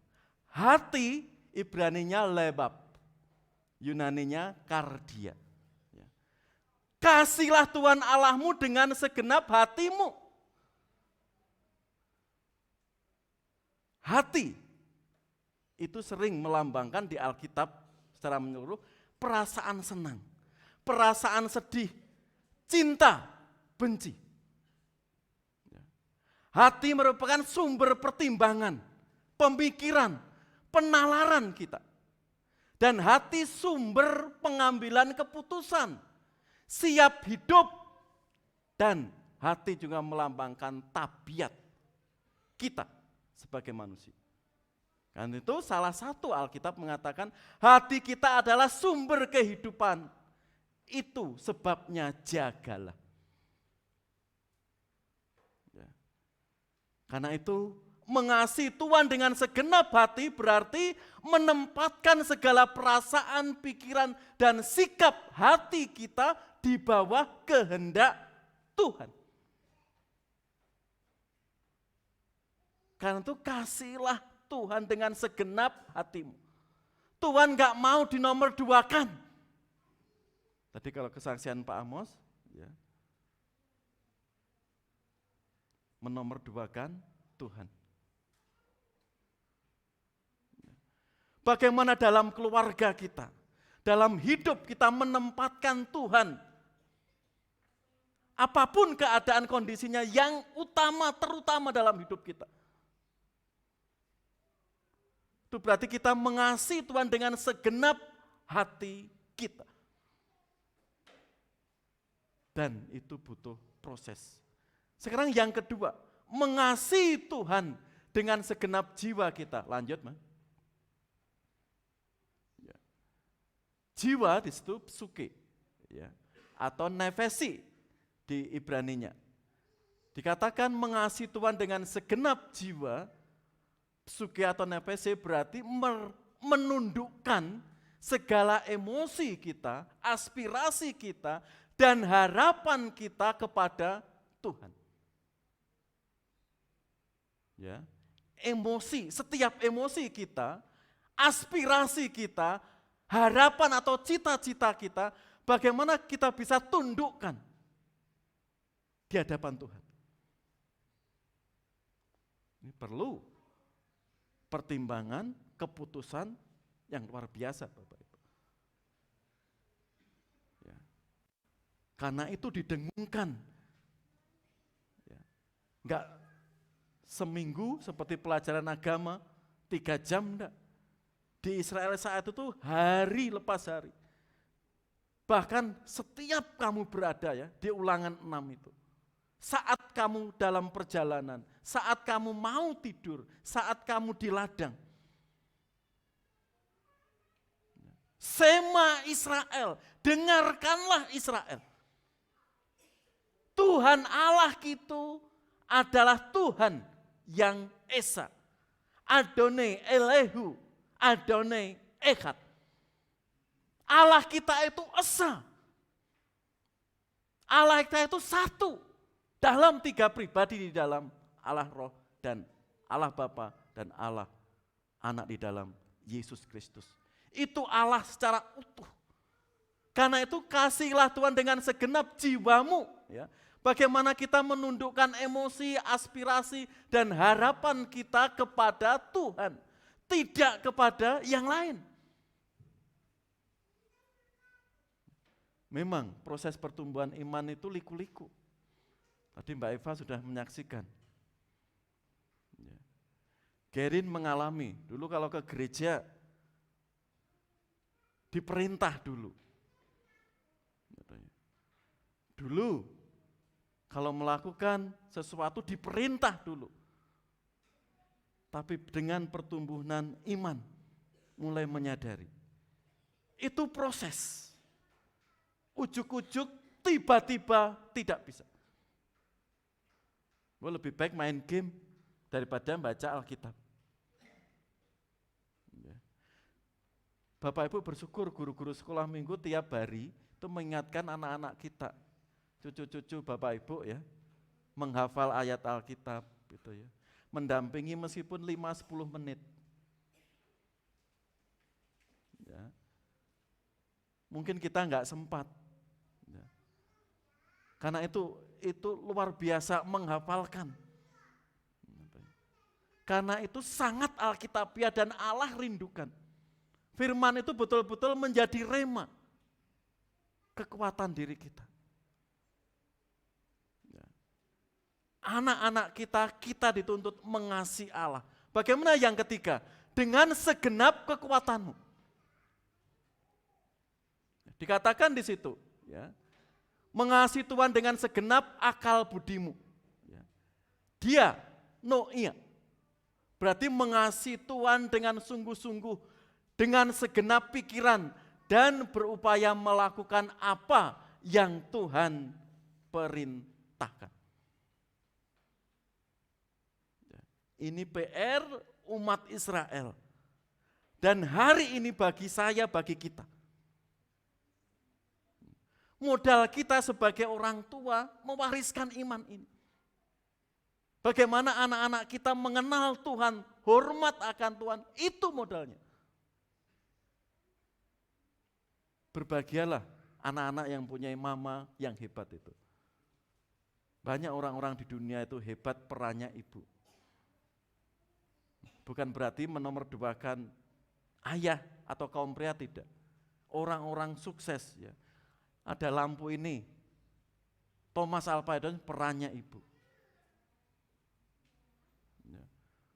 hati Ibraninya lebab, Yunaninya kardia. Ya. Kasihlah Tuhan Allahmu dengan segenap hatimu. Hati itu sering melambangkan di Alkitab secara menyeluruh perasaan senang, perasaan sedih, cinta, benci. Hati merupakan sumber pertimbangan, pemikiran, penalaran kita. Dan hati sumber pengambilan keputusan, siap hidup dan hati juga melambangkan tabiat kita sebagai manusia. Kan itu salah satu Alkitab mengatakan hati kita adalah sumber kehidupan. Itu sebabnya jagalah. Ya. Karena itu mengasihi Tuhan dengan segenap hati berarti menempatkan segala perasaan, pikiran, dan sikap hati kita di bawah kehendak Tuhan. Karena itu kasihlah Tuhan dengan segenap hatimu. Tuhan gak mau dinomorduakan. Tadi kalau kesaksian Pak Amos, ya, menomorduakan Tuhan. Bagaimana dalam keluarga kita, dalam hidup kita menempatkan Tuhan. Apapun keadaan kondisinya yang utama, terutama dalam hidup kita. Itu berarti kita mengasihi Tuhan dengan segenap hati kita. Dan itu butuh proses. Sekarang yang kedua, mengasihi Tuhan dengan segenap jiwa kita. Lanjut, Mas. Ya. Jiwa di situ psuke, ya, atau nefesi di Ibraninya. Dikatakan mengasihi Tuhan dengan segenap jiwa, psuke atau nefesi berarti menundukkan segala emosi kita, aspirasi kita, dan harapan kita kepada Tuhan. Ya, emosi, setiap emosi kita, aspirasi kita, harapan atau cita-cita kita, bagaimana kita bisa tundukkan di hadapan Tuhan. Ini perlu pertimbangan, keputusan yang luar biasa, Bapak Ibu. Ya. Karena itu didengungkan. Ya. Enggak seminggu seperti pelajaran agama 3 jam enggak. Di Israel saat itu hari lepas hari. Bahkan setiap kamu berada ya di Ulangan 6 itu. Saat kamu dalam perjalanan, saat kamu mau tidur, saat kamu di ladang. Sema Israel, dengarkanlah Israel. Tuhan Allah kita adalah Tuhan yang Esa. Adonai Elehu, Adonai Echad. Allah kita itu Esa. Allah kita itu satu. Dalam 3 pribadi di dalam Allah Roh dan Allah Bapa dan Allah Anak di dalam Yesus Kristus. Itu Allah secara utuh. Karena itu kasihlah Tuhan dengan segenap jiwamu. Ya. Bagaimana kita menundukkan emosi, aspirasi, dan harapan kita kepada Tuhan. Tidak kepada yang lain. Memang proses pertumbuhan iman itu liku-liku. Tadi Mbak Eva sudah menyaksikan. Gerin mengalami, dulu kalau ke gereja, diperintah dulu. Dulu, kalau melakukan sesuatu diperintah dulu. Tapi dengan pertumbuhan iman, mulai menyadari. Itu proses. Ujuk-ujuk tiba-tiba tidak bisa. Lebih baik main game daripada baca Alkitab. Bapak Ibu bersyukur guru-guru sekolah minggu tiap hari itu mengingatkan anak-anak kita, cucu-cucu Bapak Ibu ya, menghafal ayat Alkitab gitu ya. Mendampingi meskipun 5-10 menit. Ya. Mungkin kita enggak sempat. Ya. Karena itu luar biasa menghafalkan. Karena itu sangat alkitabiah dan Allah rindukan. Firman itu betul-betul menjadi rema. Kekuatan diri kita. Anak-anak kita dituntut mengasihi Allah. Bagaimana yang ketiga? Dengan segenap kekuatanmu. Dikatakan di situ, ya. mengasihi Tuhan dengan segenap akal budimu. Dia, noia, berarti mengasihi Tuhan dengan sungguh-sungguh, dengan segenap pikiran, dan berupaya melakukan apa yang Tuhan perintahkan. Ini PR umat Israel. Dan hari ini bagi saya, bagi kita. Modal kita sebagai orang tua mewariskan iman ini. Bagaimana anak-anak kita mengenal Tuhan, hormat akan Tuhan, itu modalnya. Berbahagialah anak-anak yang punya mama yang hebat itu. Banyak orang-orang di dunia itu hebat perannya ibu. Bukan berarti menomorduakan ayah atau kaum pria, tidak. Orang-orang sukses ya. Ada lampu ini, Thomas Alva Edison perannya ibu.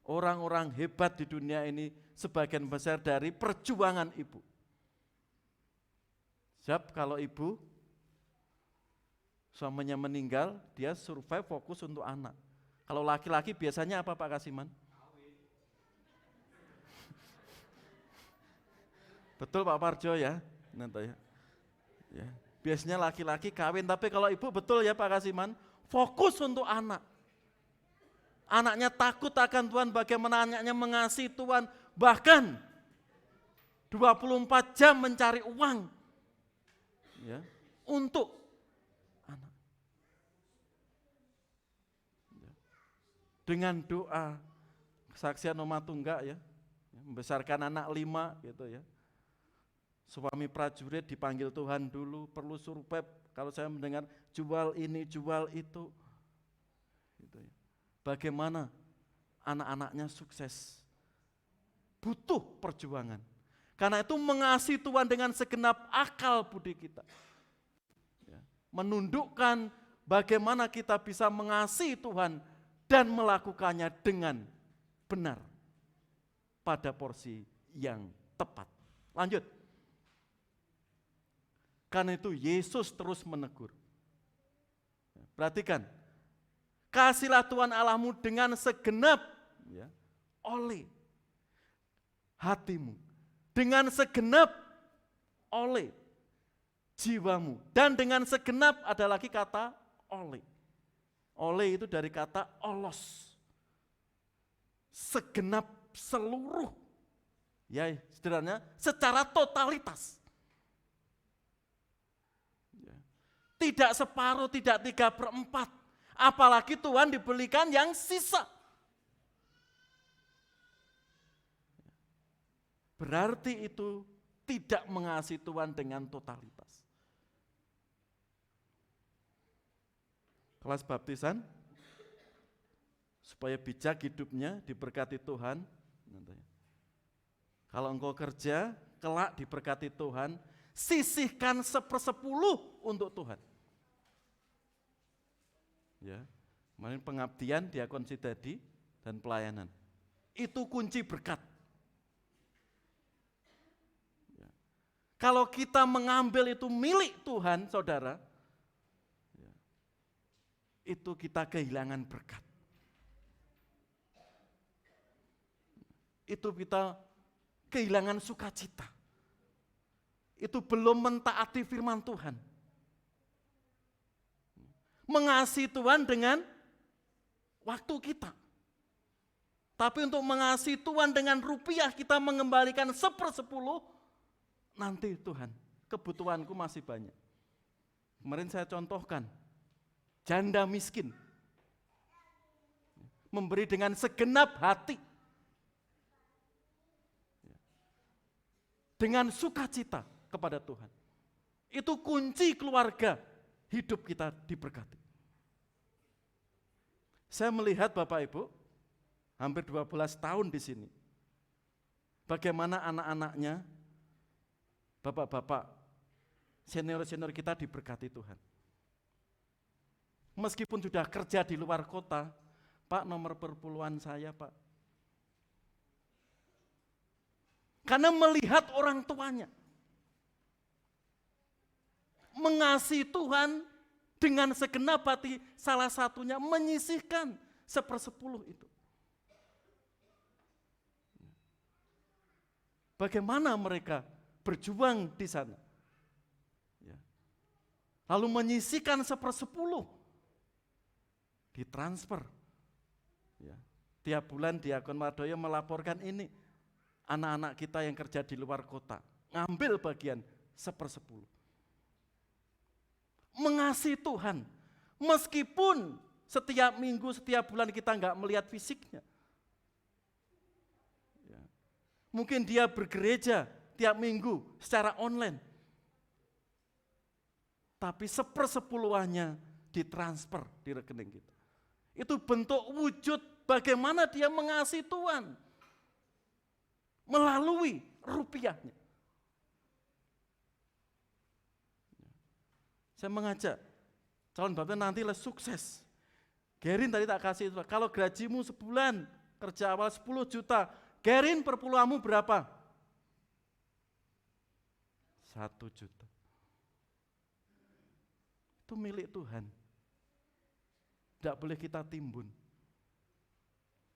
Orang-orang hebat di dunia ini sebagian besar dari perjuangan ibu. Sebab kalau ibu suaminya meninggal, dia survive fokus untuk anak. Kalau laki-laki biasanya apa Pak Kasiman? Betul Pak Parjo ya? Nanti ya. Biasanya laki-laki kawin, tapi kalau ibu betul ya Pak Kasiman, fokus untuk anak. Anaknya takut akan Tuhan, bagaimana anaknya mengasihi Tuhan, bahkan 24 jam mencari uang ya, untuk anak. Ya. Dengan doa, kesaksian rumah tunggal ya, membesarkan anak 5 gitu ya. Suami prajurit dipanggil Tuhan dulu, perlu survive. Kalau saya mendengar jual ini, jual itu. Gitu ya. Bagaimana anak-anaknya sukses. Butuh perjuangan. Karena itu mengasihi Tuhan dengan segenap akal budi kita. Ya. Menundukkan bagaimana kita bisa mengasihi Tuhan dan melakukannya dengan benar. Pada porsi yang tepat. Lanjut. Karena itu Yesus terus menegur. Perhatikan, kasihlah Tuhan Allahmu dengan segenap ya, oleh hatimu, dengan segenap oleh jiwamu, dan dengan segenap ada lagi kata oleh. Oleh itu dari kata olos, segenap, seluruh, ya sederhananya secara totalitas. Tidak separuh, tidak 3/4. Apalagi Tuhan diberikan yang sisa. Berarti itu tidak mengasihi Tuhan dengan totalitas. Kelas baptisan, supaya bijak hidupnya diberkati Tuhan. Kalau engkau kerja, kelak diberkati Tuhan, sisihkan 1/10 untuk Tuhan. Ya, kemarin pengabdian, diakon sidadi, dan pelayanan. Itu kunci berkat. Ya. Kalau kita mengambil itu milik Tuhan, saudara, ya, itu kita kehilangan berkat. Itu kita kehilangan sukacita. Itu belum mentaati firman Tuhan. Mengasihi Tuhan dengan waktu kita. Tapi untuk mengasihi Tuhan dengan rupiah kita mengembalikan 1/10, nanti Tuhan, kebutuhanku masih banyak. Kemarin saya contohkan, janda miskin. Memberi dengan segenap hati. Dengan sukacita kepada Tuhan. Itu kunci keluarga, hidup kita diberkati. Saya melihat Bapak Ibu, hampir 12 tahun di sini. Bagaimana anak-anaknya, bapak-bapak, senior-senior kita diberkati Tuhan. Meskipun sudah kerja di luar kota, Pak, nomor perpuluhan saya Pak. Karena melihat orang tuanya mengasihi Tuhan Dengan segenap hati, salah satunya menyisihkan 1/10 itu. Bagaimana mereka berjuang di sana? Ya. Lalu menyisihkan 1/10, ditransfer. Ya. Tiap bulan Diakon Wardoyo melaporkan ini, anak-anak kita yang kerja di luar kota, ngambil bagian 1/10. Mengasihi Tuhan, meskipun setiap minggu, setiap bulan kita nggak melihat fisiknya. Ya. Mungkin dia bergereja tiap minggu secara online, tapi 1/10-nya ditransfer di rekening kita. Itu bentuk wujud bagaimana dia mengasihi Tuhan melalui rupiahnya. Saya mengajak calon baptis nanti sukses. Gerin tadi tak kasih itu. Kalau gajimu sebulan kerja awal 10 juta, Gerin perpuluhanmu berapa? 1 juta. Itu milik Tuhan. Tidak boleh kita timbun.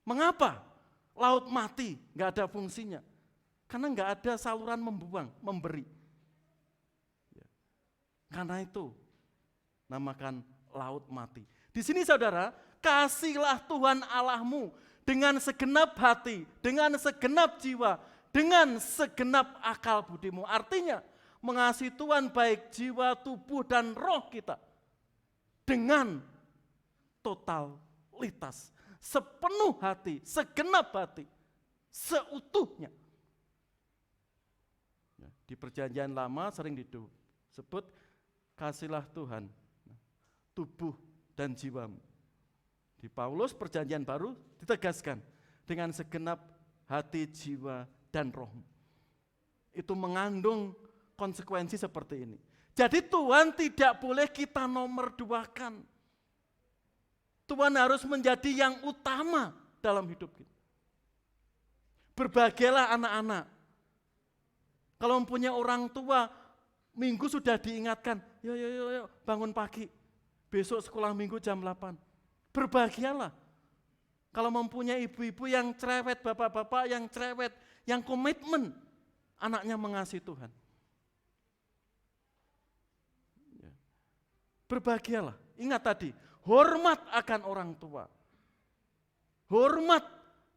Mengapa? Laut mati, nggak ada fungsinya. Karena nggak ada saluran membuang, memberi. Karena itu namakan laut mati. Di sini saudara, kasihlah Tuhan Allahmu dengan segenap hati, dengan segenap jiwa, dengan segenap akal budimu. Artinya mengasihi Tuhan baik jiwa, tubuh, dan roh kita dengan totalitas, sepenuh hati, segenap hati, seutuhnya. Di perjanjian lama sering disebut kasihlah Tuhan tubuh dan jiwamu. Di Paulus perjanjian baru ditegaskan dengan segenap hati, jiwa, dan rohmu. Itu mengandung konsekuensi seperti ini. Jadi Tuhan tidak boleh kita nomor duakan. Tuhan harus menjadi yang utama dalam hidup kita. Berbahagialah anak-anak. Kalau mempunyai orang tua, minggu sudah diingatkan, yuk bangun pagi, besok sekolah minggu jam 8. Berbahagialah. Kalau mempunyai ibu-ibu yang cerewet, bapak-bapak yang cerewet, yang komitmen, anaknya mengasihi Tuhan. Berbahagialah. Ingat tadi, hormat akan orang tua. Hormat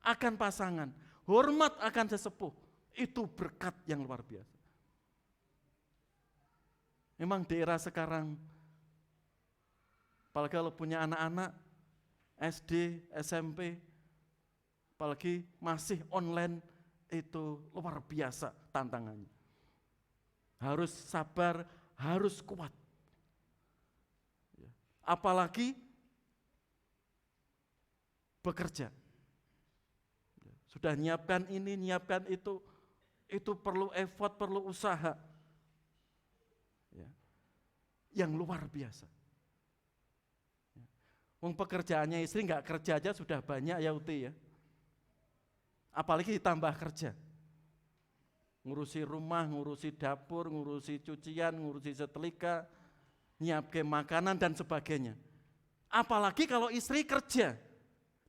akan pasangan. Hormat akan sesepuh. Itu berkat yang luar biasa. Memang di era sekarang, apalagi kalau punya anak-anak, SD, SMP, apalagi masih online, itu luar biasa tantangannya. Harus sabar, harus kuat. Apalagi bekerja. Sudah nyiapkan ini, nyiapkan itu perlu effort, perlu usaha. Yang luar biasa. Pekerjaannya istri nggak kerja aja sudah banyak ya Uti ya. Apalagi ditambah kerja. Ngurusi rumah, ngurusi dapur, ngurusi cucian, ngurusi setrika, nyiapke makanan dan sebagainya. Apalagi kalau istri kerja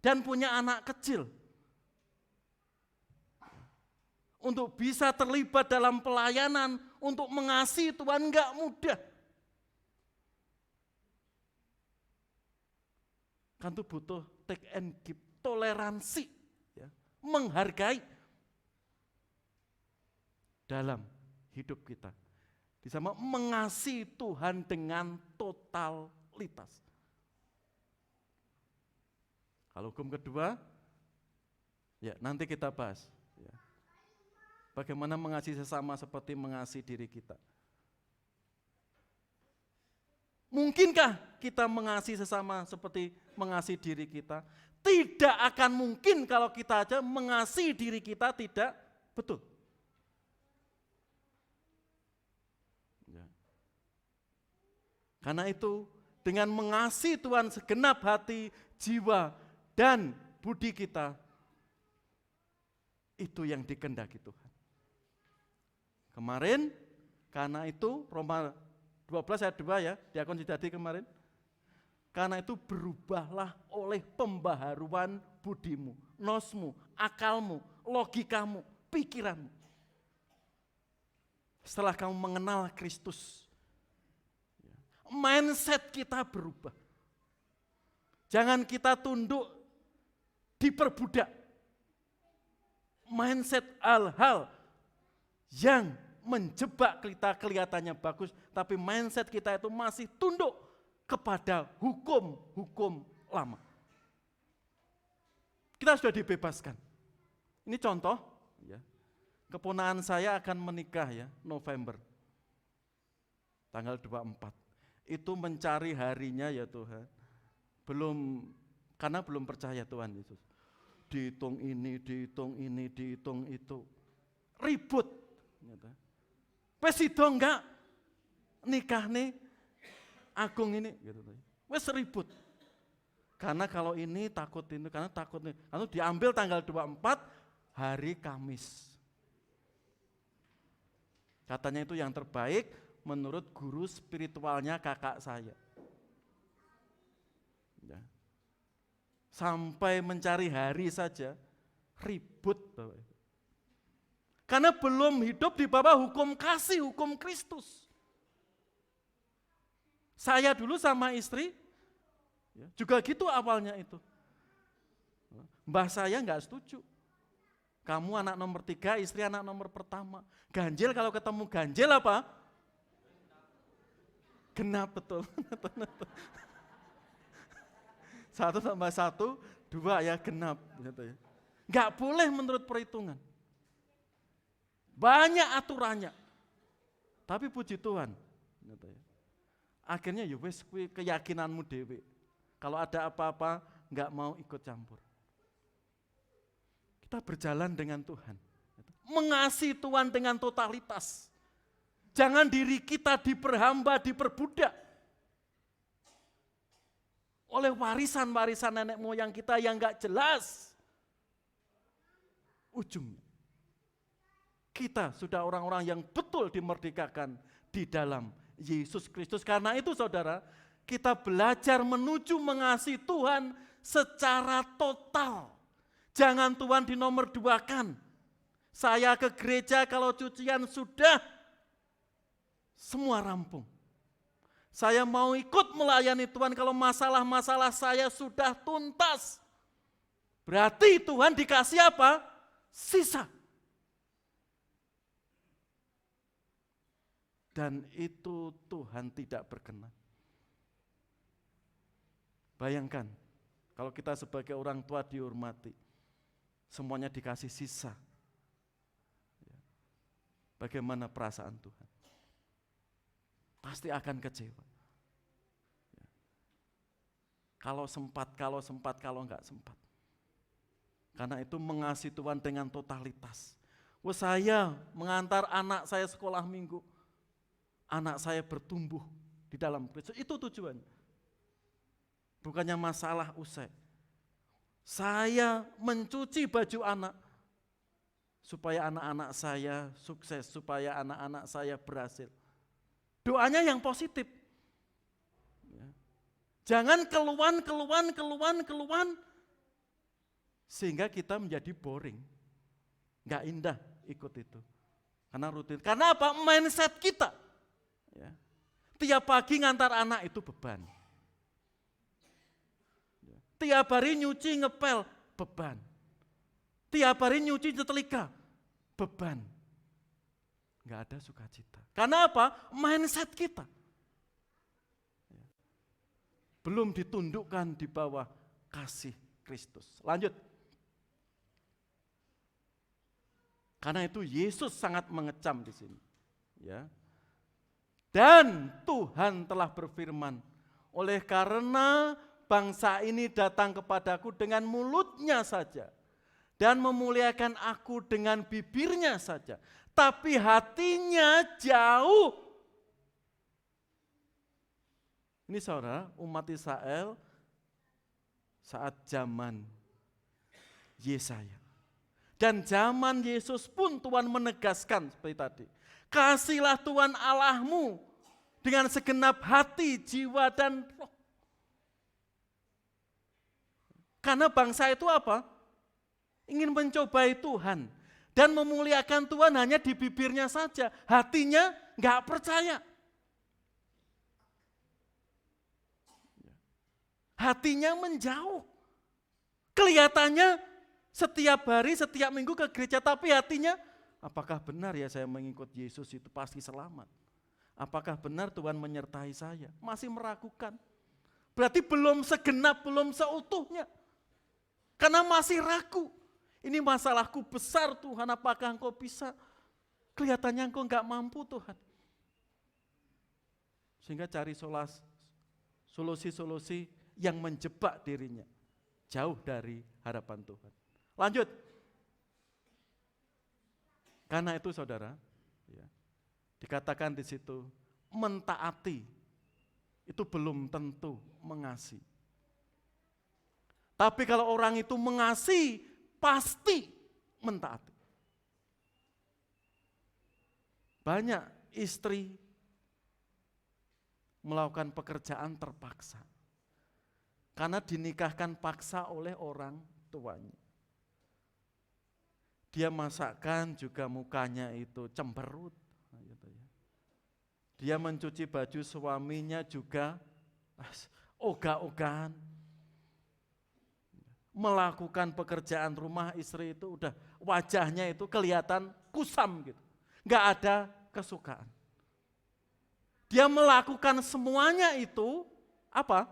dan punya anak kecil. Untuk bisa terlibat dalam pelayanan, untuk mengasihi Tuhan nggak mudah. Kan itu butuh take and give, toleransi, ya, menghargai dalam hidup kita. Disama mengasihi Tuhan dengan totalitas. Kalau hukum kedua, ya nanti kita bahas. Ya. Bagaimana mengasihi sesama seperti mengasihi diri kita. Mungkinkah kita mengasihi sesama seperti mengasihi diri kita? Tidak akan mungkin kalau kita aja mengasihi diri kita tidak betul. Ya. Karena itu dengan mengasihi Tuhan segenap hati, jiwa, dan budi kita, itu yang dikehendaki Tuhan. Kemarin, karena itu Roma 12 ayat 2 ya, Diakon Sidadi kemarin, Karena itu berubahlah oleh pembaharuan budimu, nosmu, akalmu, logikamu, pikiranmu. Setelah kamu mengenal Kristus, mindset kita berubah. Jangan kita tunduk diperbudak. Mindset hal-hal yang menjebak kita kelihatannya bagus, tapi mindset kita itu masih tunduk kepada hukum-hukum lama. Kita sudah dibebaskan. Ini contoh, ya. Keponakan saya akan menikah ya, November. Tanggal 24. Itu mencari harinya ya Tuhan. Karena belum percaya Tuhan Yesus. Dihitung ini, dihitung ini, dihitung itu. Ribut. Wes itu enggak nikah nih, Agung ini. Gitu. Wes ribut. Karena kalau ini takut ini, karena takut ini. Lalu diambil tanggal 24, hari Kamis. Katanya itu yang terbaik menurut guru spiritualnya kakak saya. Ya. Sampai mencari hari saja, ribut. Karena belum hidup di bawah hukum kasih, hukum Kristus. Saya dulu sama istri, ya, juga gitu awalnya itu. Mbah saya enggak setuju. Kamu anak nomor 3, istri anak nomor pertama. Ganjil kalau ketemu ganjil apa? Genap, betul. 1 tambah 1, 2 ya genap. Gitu ya. Nggak boleh menurut perhitungan. Banyak aturannya. Tapi puji Tuhan. Gitu ya. Akhirnya ya wes keyakinanmu dewe. Kalau ada apa-apa nggak mau ikut campur. Kita berjalan dengan Tuhan. Mengasihi Tuhan dengan totalitas. Jangan diri kita diperhamba, diperbudak oleh warisan-warisan nenek moyang kita yang enggak jelas. Ujungnya, kita sudah orang-orang yang betul dimerdekakan di dalam Yesus Kristus. Karena itu saudara, kita belajar menuju mengasihi Tuhan secara total. Jangan Tuhan dinomor 2-kan. Saya ke gereja kalau cucian sudah semua rampung. Saya mau ikut melayani Tuhan kalau masalah-masalah saya sudah tuntas. Berarti Tuhan dikasih apa? Sisa. Dan itu Tuhan tidak berkenan. Bayangkan, kalau kita sebagai orang tua dihormati, semuanya dikasih sisa. Bagaimana perasaan Tuhan? Pasti akan kecewa. Kalau sempat, kalau enggak sempat. Karena itu mengasihi Tuhan dengan totalitas. Saya mengantar anak saya sekolah minggu. Anak saya bertumbuh di dalam Kristus. Itu tujuannya. Bukannya masalah usai. Saya mencuci baju anak supaya anak-anak saya sukses, supaya anak-anak saya berhasil. Doanya yang positif. Jangan keluhan, sehingga kita menjadi boring. Enggak indah ikut itu. Karena rutin. Karena apa? Mindset kita. Ya. Tiap pagi ngantar anak itu beban. Tiap hari nyuci ngepel, beban. Tiap hari nyuci setrika, beban. Enggak ada sukacita. Karena apa? Mindset kita. Belum ditundukkan di bawah kasih Kristus. Lanjut. Karena itu Yesus sangat mengecam di sini. Ya. Dan Tuhan telah berfirman, oleh karena bangsa ini datang kepadaku dengan mulutnya saja dan memuliakan aku dengan bibirnya saja, tapi hatinya jauh. Ini saudara, umat Israel saat zaman Yesaya. Dan zaman Yesus pun Tuhan menegaskan seperti tadi. Kasihlah Tuhan Allahmu dengan segenap hati, jiwa, dan roh. Karena bangsa itu apa? Ingin mencobai Tuhan dan memuliakan Tuhan hanya di bibirnya saja, hatinya nggak percaya. Hatinya menjauh. Kelihatannya setiap hari, setiap minggu ke gereja, tapi hatinya, apakah benar ya saya mengikut Yesus itu pasti selamat? Apakah benar Tuhan menyertai saya? Masih meragukan. Berarti belum segenap, belum seutuhnya. Karena masih ragu. Ini masalahku besar Tuhan, apakah Engkau bisa? Kelihatannya Engkau enggak mampu Tuhan. Sehingga cari solusi-solusi yang menjebak dirinya. Jauh dari harapan Tuhan. Lanjut. Karena itu saudara, ya, dikatakan di situ, mentaati itu belum tentu mengasihi. Tapi kalau orang itu mengasihi, pasti mentaati. Banyak istri melakukan pekerjaan terpaksa. Karena dinikahkan paksa oleh orang tuanya. Dia masakkan juga mukanya itu cemberut. Dia mencuci baju suaminya juga ogah-ogahan. Melakukan pekerjaan rumah istri itu udah wajahnya itu kelihatan kusam gitu. Nggak ada kesukaan. Dia melakukan semuanya itu apa?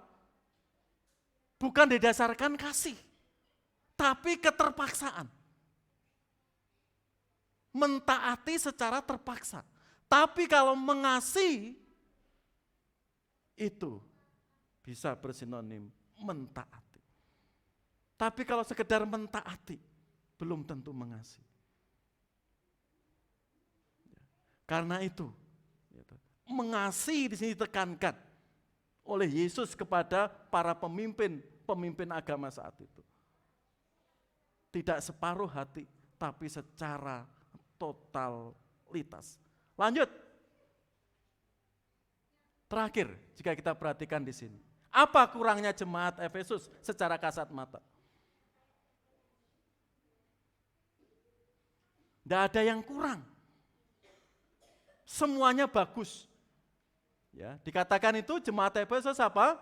Bukan didasarkan kasih, tapi keterpaksaan. Mentaati secara terpaksa. Tapi kalau mengasihi, itu bisa bersinonim mentaati. Tapi kalau sekedar mentaati, belum tentu mengasihi. Karena itu, mengasihi di sini ditekankan oleh Yesus kepada para pemimpin agama saat itu. Tidak separuh hati, tapi secara totalitas. Lanjut. Terakhir, jika kita perhatikan di sini. Apa kurangnya jemaat Efesus secara kasat mata? Tidak ada yang kurang. Semuanya bagus. Ya, dikatakan itu jemaat Efesus apa?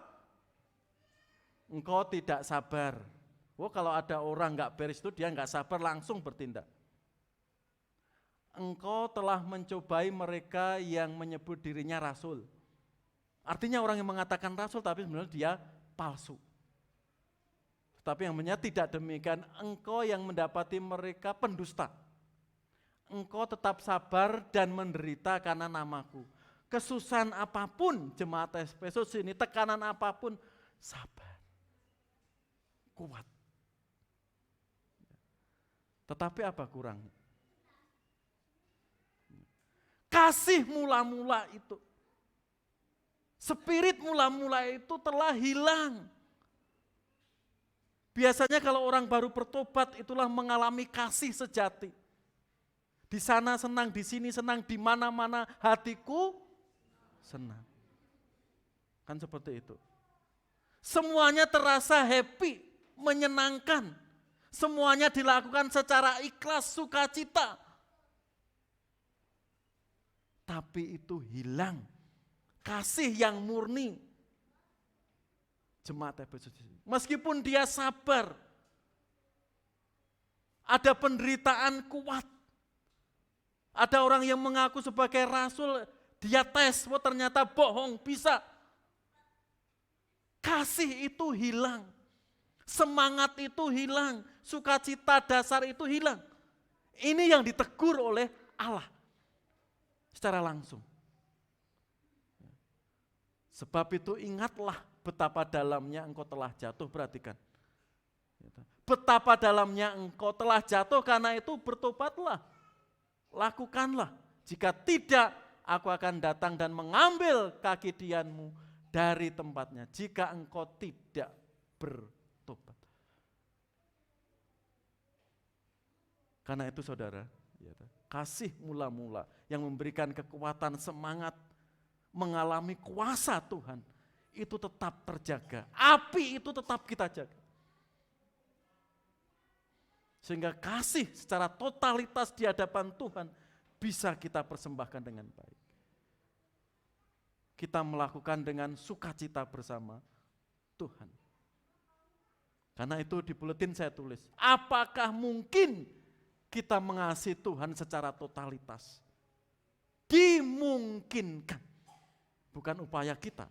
Engkau tidak sabar. Oh, kalau ada orang nggak beres itu dia nggak sabar langsung bertindak. Engkau telah mencobai mereka yang menyebut dirinya rasul. Artinya orang yang mengatakan rasul tapi sebenarnya dia palsu. Tapi yang benar tidak demikian, engkau yang mendapati mereka pendusta. Engkau tetap sabar dan menderita karena namaku. Kesusahan apapun jemaat Efesus ini, tekanan apapun, sabar. Kuat. Tetapi apa kurangnya? Kasih mula-mula itu. Spirit mula-mula itu telah hilang. Biasanya kalau orang baru bertobat itulah mengalami kasih sejati. Di sana senang, di sini senang, di mana-mana hatiku senang. Kan seperti itu. Semuanya terasa happy, menyenangkan. Semuanya dilakukan secara ikhlas, sukacita. Tapi itu hilang. Kasih yang murni. Jemaat Efesus. Meskipun dia sabar. Ada penderitaan kuat. Ada orang yang mengaku sebagai rasul, dia tes, wah ternyata bohong, bisa. Kasih itu hilang. Semangat itu hilang. Sukacita dasar itu hilang. Ini yang ditegur oleh Allah. Secara langsung. Sebab itu ingatlah betapa dalamnya engkau telah jatuh, perhatikan. Betapa dalamnya engkau telah jatuh, karena itu bertobatlah. Lakukanlah. Jika tidak, aku akan datang dan mengambil kaki dianmu dari tempatnya. Jika engkau tidak bertobat. Karena itu saudara, kasih mula-mula yang memberikan kekuatan, semangat, mengalami kuasa Tuhan, itu tetap terjaga. Api itu tetap kita jaga. Sehingga kasih secara totalitas di hadapan Tuhan bisa kita persembahkan dengan baik. Kita melakukan dengan sukacita bersama Tuhan. Karena itu di buletin saya tulis, apakah mungkin kita mengasihi Tuhan secara totalitas? Dimungkinkan. Bukan upaya kita.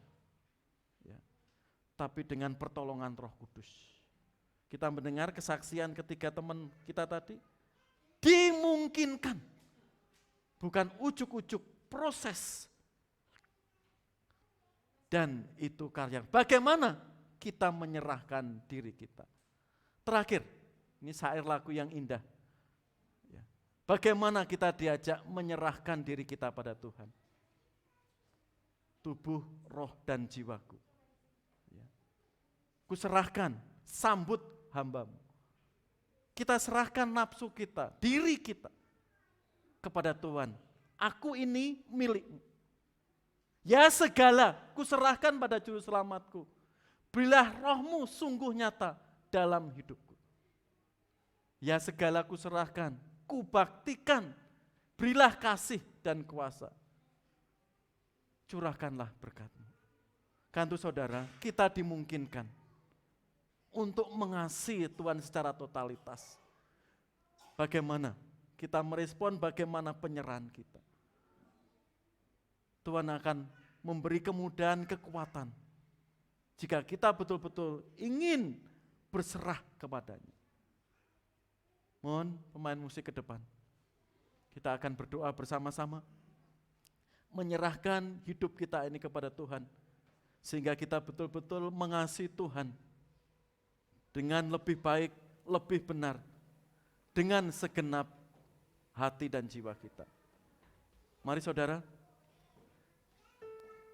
Ya. Tapi dengan pertolongan Roh Kudus. Kita mendengar kesaksian ketiga teman kita tadi, dimungkinkan. Bukan ujuk-ujuk, proses. Dan itu karya. Bagaimana kita menyerahkan diri kita? Terakhir, ini syair lagu yang indah. Ya. Bagaimana kita diajak menyerahkan diri kita pada Tuhan? Tubuh, roh, dan jiwaku. Ya. Kuserahkan, sambut hambamu. Kita serahkan nafsu kita, diri kita kepada Tuhan. Aku ini milikmu. Ya segala kuserahkan pada juru selamatku. Berilah rohmu sungguh nyata dalam hidupku. Ya segala kuserahkan, kubaktikan. Berilah kasih dan kuasa. Curahkanlah berkat-Mu. Kan itu saudara, kita dimungkinkan untuk mengasihi Tuhan secara totalitas. Bagaimana kita merespon, bagaimana penyerahan kita. Tuhan akan memberi kemudahan, kekuatan. Jika kita betul-betul ingin berserah kepadanya. Mohon pemain musik ke depan. Kita akan berdoa bersama-sama. Menyerahkan hidup kita ini kepada Tuhan. Sehingga kita betul-betul mengasihi Tuhan. Dengan lebih baik, lebih benar. Dengan segenap hati dan jiwa kita. Mari saudara,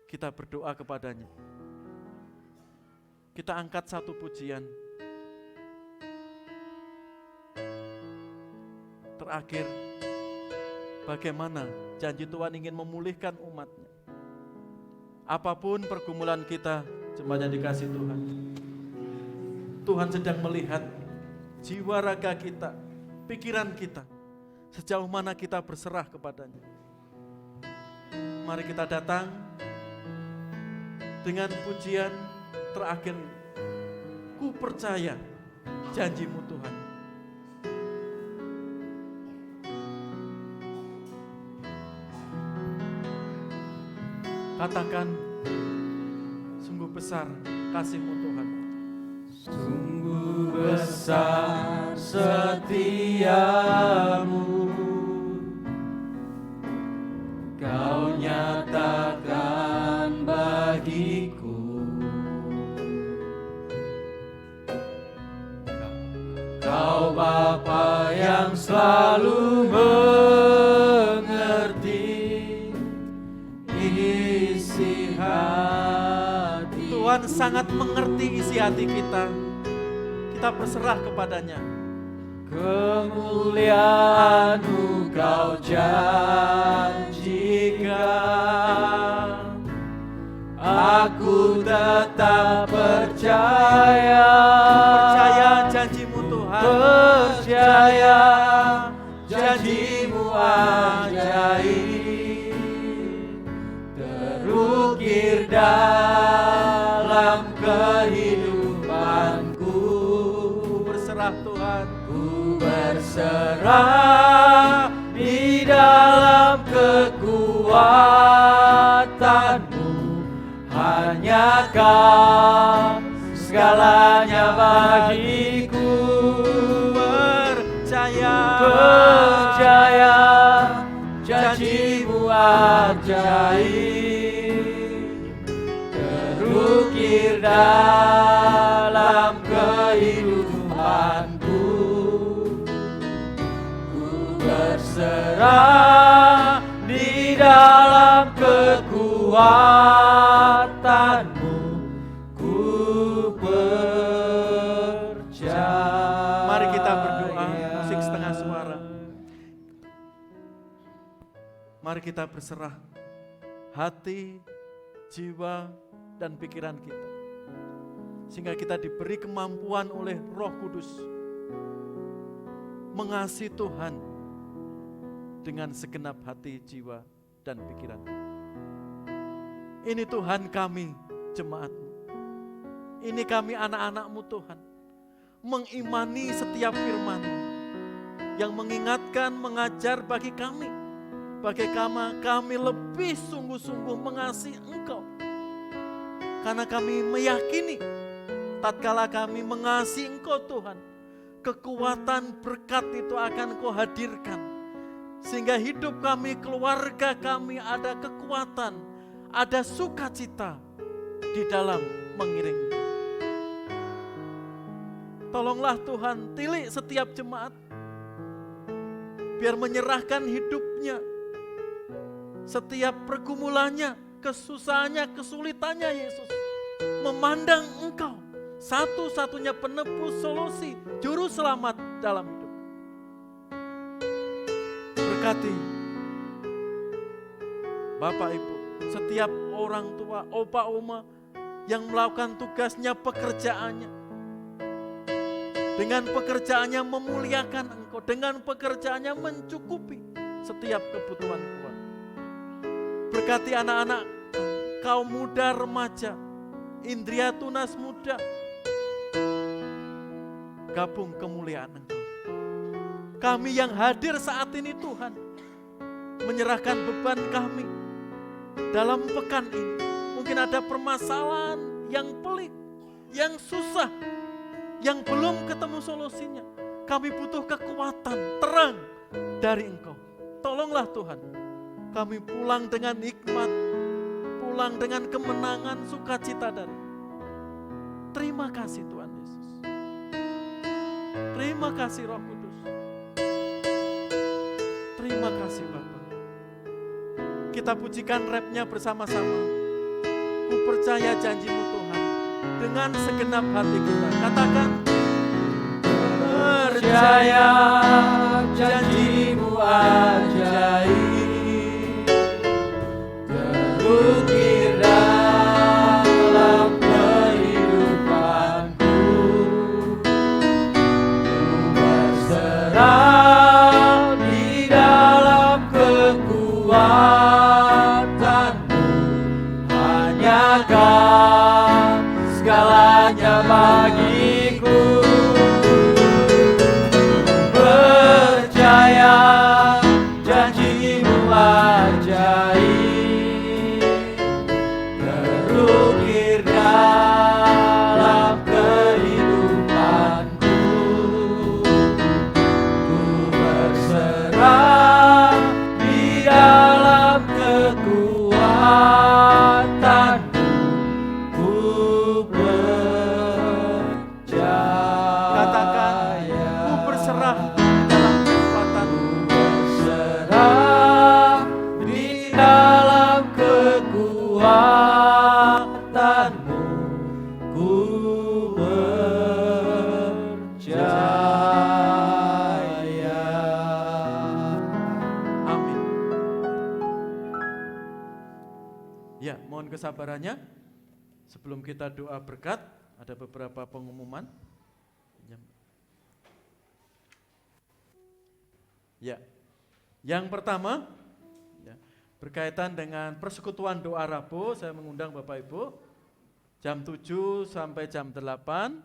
kita berdoa kepadanya. Kita angkat satu pujian. Terakhir, bagaimana janji Tuhan ingin memulihkan umatnya. Apapun pergumulan kita, jemaat yang dikasihi Tuhan. Tuhan sedang melihat jiwa raga kita, pikiran kita, sejauh mana kita berserah kepadanya. Mari kita datang dengan pujian terakhir ini. Ku percaya janji-Mu Tuhan. Katakan, sungguh besar kasih-Mu Tuhan. Sungguh besar setiamu, Kau nyatakan bagiku. Kau Bapa yang selalu mengerti isi hati. Tuhan sangat mengerti isi hati kita. Kita berserah kepadanya. Kemuliaan-Mu Kau janjikan, aku tetap percaya. Percaya janji-Mu Tuhan. Percaya janji-Mu ajaib, terukir dalam kehidupanku. Berserah Tuhan. Ku berserah di dalam kekuatan-Mu, hanya Kau segalanya bagiku. Percaya janji-Mu ajaib, terukir dalam kehidupanku. Ku berserah di dalam kekuatan-Mu, ku percaya. Mari kita berdoa, musik setengah suara. Mari kita berserah hati, jiwa, dan pikiran kita. Sehingga kita diberi kemampuan oleh Roh Kudus mengasihi Tuhan dengan segenap hati, jiwa, dan pikiran. Ini Tuhan kami, jemaat-Mu. Ini kami anak-anak-Mu Tuhan. Mengimani setiap firman-Mu yang mengingatkan, mengajar bagi kami. Bagaimana kami lebih sungguh-sungguh mengasihi Engkau. Karena kami meyakini tatkala kami mengasihi Engkau Tuhan, kekuatan berkat itu akan Kau hadirkan. Sehingga hidup kami, keluarga kami ada kekuatan, ada sukacita di dalam mengiring. Tolonglah Tuhan, tilik setiap jemaat, biar menyerahkan hidupnya, setiap pergumulannya, kesusahannya, kesulitannya Yesus, memandang Engkau, satu-satunya penebus, solusi, juru selamat dalam hidup. Berkati Bapak Ibu, setiap orang tua, opa oma yang melakukan tugasnya, pekerjaannya, dengan pekerjaannya memuliakan Engkau, dengan pekerjaannya mencukupi setiap kebutuhan keluarga. Berkati anak-anak, kaum muda, remaja, indria tunas muda, gabung kemuliaan Engkau. Kami yang hadir saat ini Tuhan, menyerahkan beban kami dalam pekan ini. Mungkin ada permasalahan yang pelik, yang susah, yang belum ketemu solusinya. Kami butuh kekuatan, terang dari Engkau. Tolonglah Tuhan, kami pulang dengan hikmat, pulang dengan kemenangan, sukacita dari. Terima kasih Tuhan Yesus. Terima kasih Roh Kudus. Terima kasih Bapa. Kita pujikan rapnya bersama-sama. Ku percaya janji-Mu Tuhan dengan segenap hati kita. Katakan, percaya janji-Mu ajaib, terukir dalam kehidupanku. Ku berserah di dalam kekuatan-Mu, hanya Kau segalanya bagiku. Percaya janji-Mu ajaib, terukir dalam kehidupanku. Ku berserah di dalam kekuatan-Mu. Ku percaya. Katakan, ku berserah dalam kekuatan-Mu. Berserah di dalam kekuatan-Mu. Ku percaya. Amin. Ya, mohon kesabarannya. Sebelum kita doa berkat, ada beberapa pengumuman. Ya, yang pertama, ya, berkaitan dengan persekutuan doa Rabu, saya mengundang Bapak Ibu, jam 7 sampai jam 8,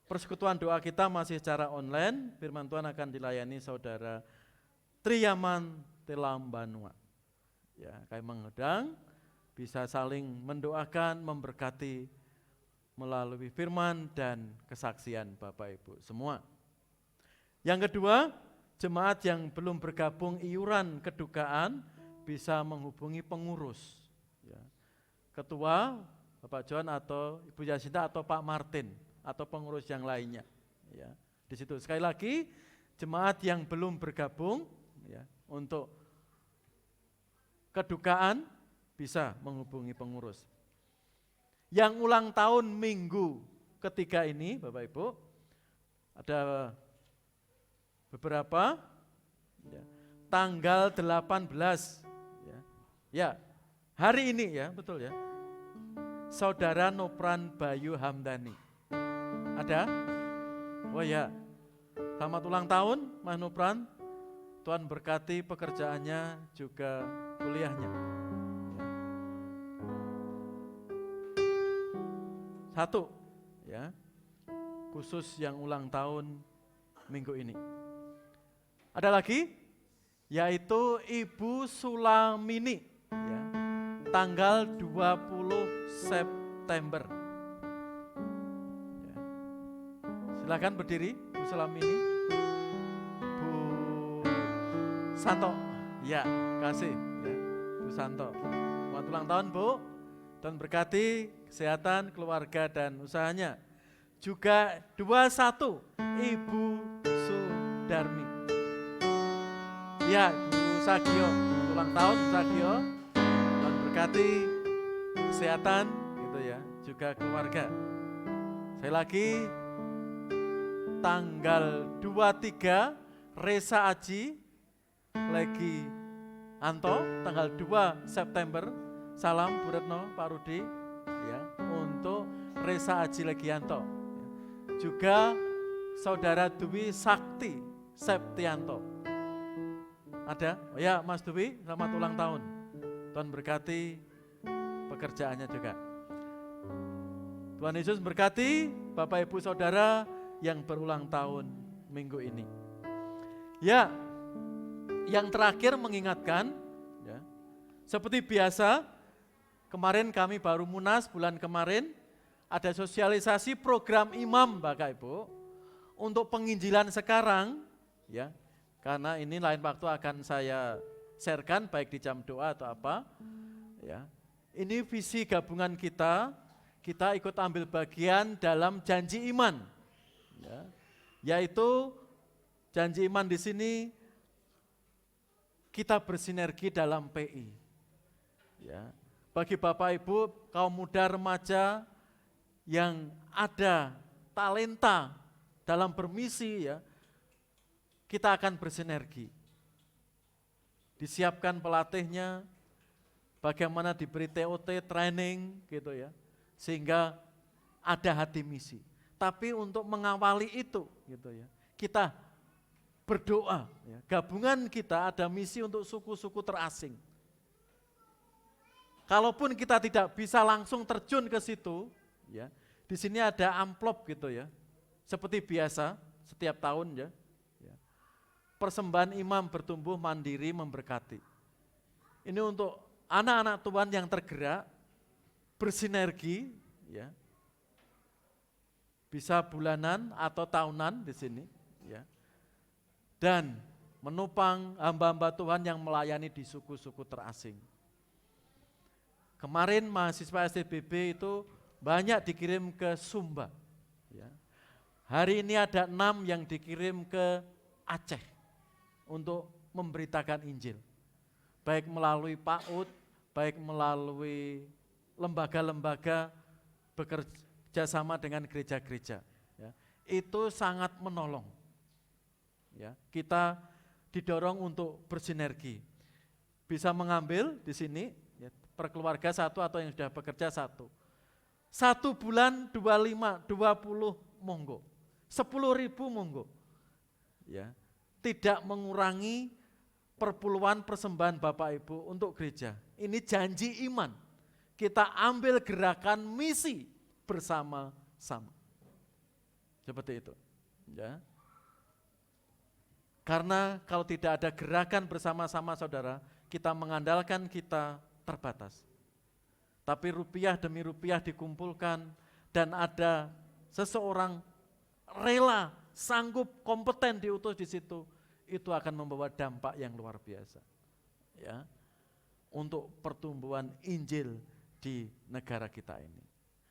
persekutuan doa kita masih secara online, firman Tuhan akan dilayani Saudara Triyaman Telambanua. Ya, kami mengundang, bisa saling mendoakan, memberkati melalui firman dan kesaksian Bapak Ibu semua. Yang kedua, jemaat yang belum bergabung iuran kedukaan bisa menghubungi pengurus. Ya. Ketua Bapak John atau Ibu Yasinta atau Pak Martin atau pengurus yang lainnya. Ya. Di situ sekali lagi jemaat yang belum bergabung ya, untuk kedukaan bisa menghubungi pengurus. Yang ulang tahun minggu ketiga ini Bapak Ibu, ada beberapa ya, tanggal 18 ya, hari ini ya, betul ya, Saudara Nopran Bayu Hamdani. Ada? Oh ya, Selamat ulang tahun Mas Nupran. Tuhan berkati pekerjaannya juga kuliahnya. Satu, ya, khusus yang ulang tahun minggu ini. Ada lagi, yaitu Ibu Sulamini, ya, tanggal 20 September. Ya. Silakan berdiri, Bu Sulamini. Bu Santo, ya, kasih, ya, Bu Santo. Selamat ulang tahun, Bu. Dan berkati kesehatan, keluarga, dan usahanya. Juga 21, Ibu Sudarmi. Ya, Bu Sagio, ulang tahun Bu Sagio. Dan berkati kesehatan, gitu ya, juga keluarga. Saya lagi, tanggal 23, Resa Aji, Legi Anto, tanggal 2 September. Salam Bu Retno, Pak Rudi, ya, untuk Resa Aji Legianto. Juga Saudara Dwi Sakti Septianto. Ada? Oh ya, Mas Dwi, selamat ulang tahun. Tuhan berkati pekerjaannya juga. Tuhan Yesus berkati Bapak Ibu Saudara yang berulang tahun minggu ini. Ya, yang terakhir mengingatkan, ya, seperti biasa, kemarin kami baru munas bulan kemarin, ada sosialisasi program imam Bapak Ibu, untuk penginjilan sekarang, ya, karena ini lain waktu akan saya sharekan baik di jam doa atau apa, ya. Ini visi gabungan kita ikut ambil bagian dalam janji iman, ya, yaitu janji iman di sini kita bersinergi dalam PI, ya. Bagi Bapak Ibu, kaum muda remaja yang ada talenta dalam bermisi, ya, kita akan bersinergi. Disiapkan pelatihnya, bagaimana diberi TOT, training, gitu ya, sehingga ada hati misi. Tapi untuk mengawali itu, gitu ya, kita berdoa, ya, gabungan kita ada misi untuk suku-suku terasing. Kalaupun kita tidak bisa langsung terjun ke situ, ya, di sini ada amplop gitu ya, seperti biasa setiap tahun ya, persembahan imam bertumbuh mandiri memberkati. Ini untuk anak-anak Tuhan yang tergerak, bersinergi, ya, bisa bulanan atau tahunan di sini, ya, dan menopang hamba-hamba Tuhan yang melayani di suku-suku terasing. Kemarin mahasiswa STBB itu banyak dikirim ke Sumba. Ya. Hari ini ada 6 yang dikirim ke Aceh untuk memberitakan Injil. Baik melalui PAUD, baik melalui lembaga-lembaga bekerja sama dengan gereja-gereja. Ya. Itu sangat menolong. Ya. Kita didorong untuk bersinergi. Bisa mengambil di sini, ya, per keluarga 1 atau yang sudah bekerja 1. 1 bulan 25, 20 monggo. 10.000 monggo. Ya. Tidak mengurangi perpuluhan persembahan Bapak Ibu untuk gereja. Ini janji iman. Kita ambil gerakan misi bersama-sama. Seperti itu. Ya. Karena kalau tidak ada gerakan bersama-sama saudara, kita mengandalkan kita terbatas. Tapi rupiah demi rupiah dikumpulkan dan ada seseorang rela, sanggup, kompeten diutus di situ, itu akan membawa dampak yang luar biasa. Ya. Untuk pertumbuhan Injil di negara kita ini.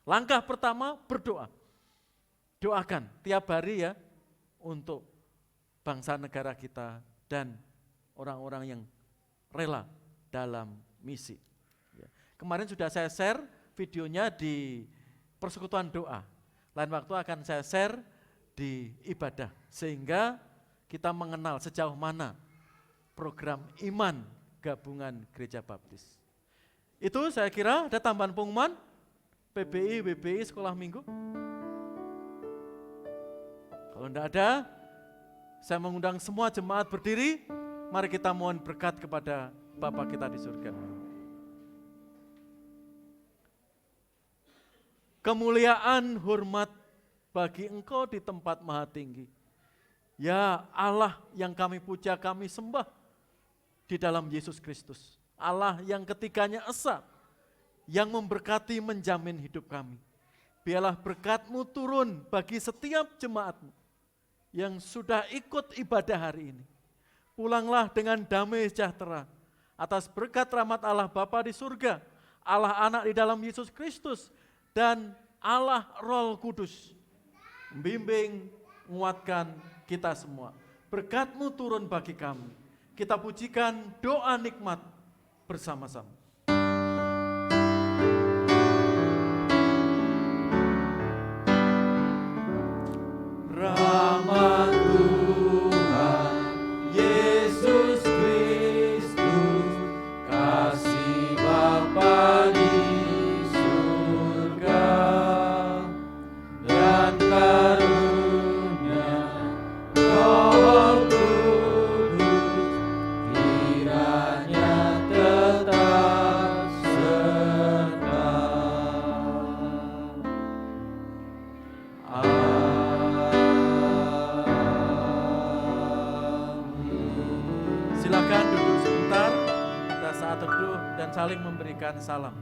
Langkah pertama berdoa. Doakan tiap hari ya untuk bangsa negara kita dan orang-orang yang rela dalam misi. Kemarin sudah saya share videonya di persekutuan doa. Lain waktu akan saya share di ibadah. Sehingga kita mengenal sejauh mana program iman gabungan Gereja Baptis. Itu saya kira ada tambahan pengumuman, PBI, WBI, sekolah minggu. Kalau enggak ada, Saya mengundang semua jemaat berdiri, mari kita mohon berkat kepada Bapa kita di surga. Kemuliaan, hormat bagi Engkau di tempat maha tinggi. Ya Allah yang kami puja, kami sembah di dalam Yesus Kristus. Allah yang ketiganya esa, yang memberkati menjamin hidup kami. Biarlah berkat-Mu turun bagi setiap jemaat-Mu yang sudah ikut ibadah hari ini. Pulanglah dengan damai sejahtera atas berkat rahmat Allah Bapa di surga, Allah Anak di dalam Yesus Kristus, dan Allah Roh Kudus. Membimbing, menguatkan kita semua. Berkat-Mu turun bagi kami. Kita pujikan doa nikmat bersama-sama. Rahmat Tuhan Yesus Kristus, kasih Bapa di surga, dan karunia Roh Kudus kiranya tetap serta. Silakan duduk sebentar, kita saat teduh dan saling memberikan salam.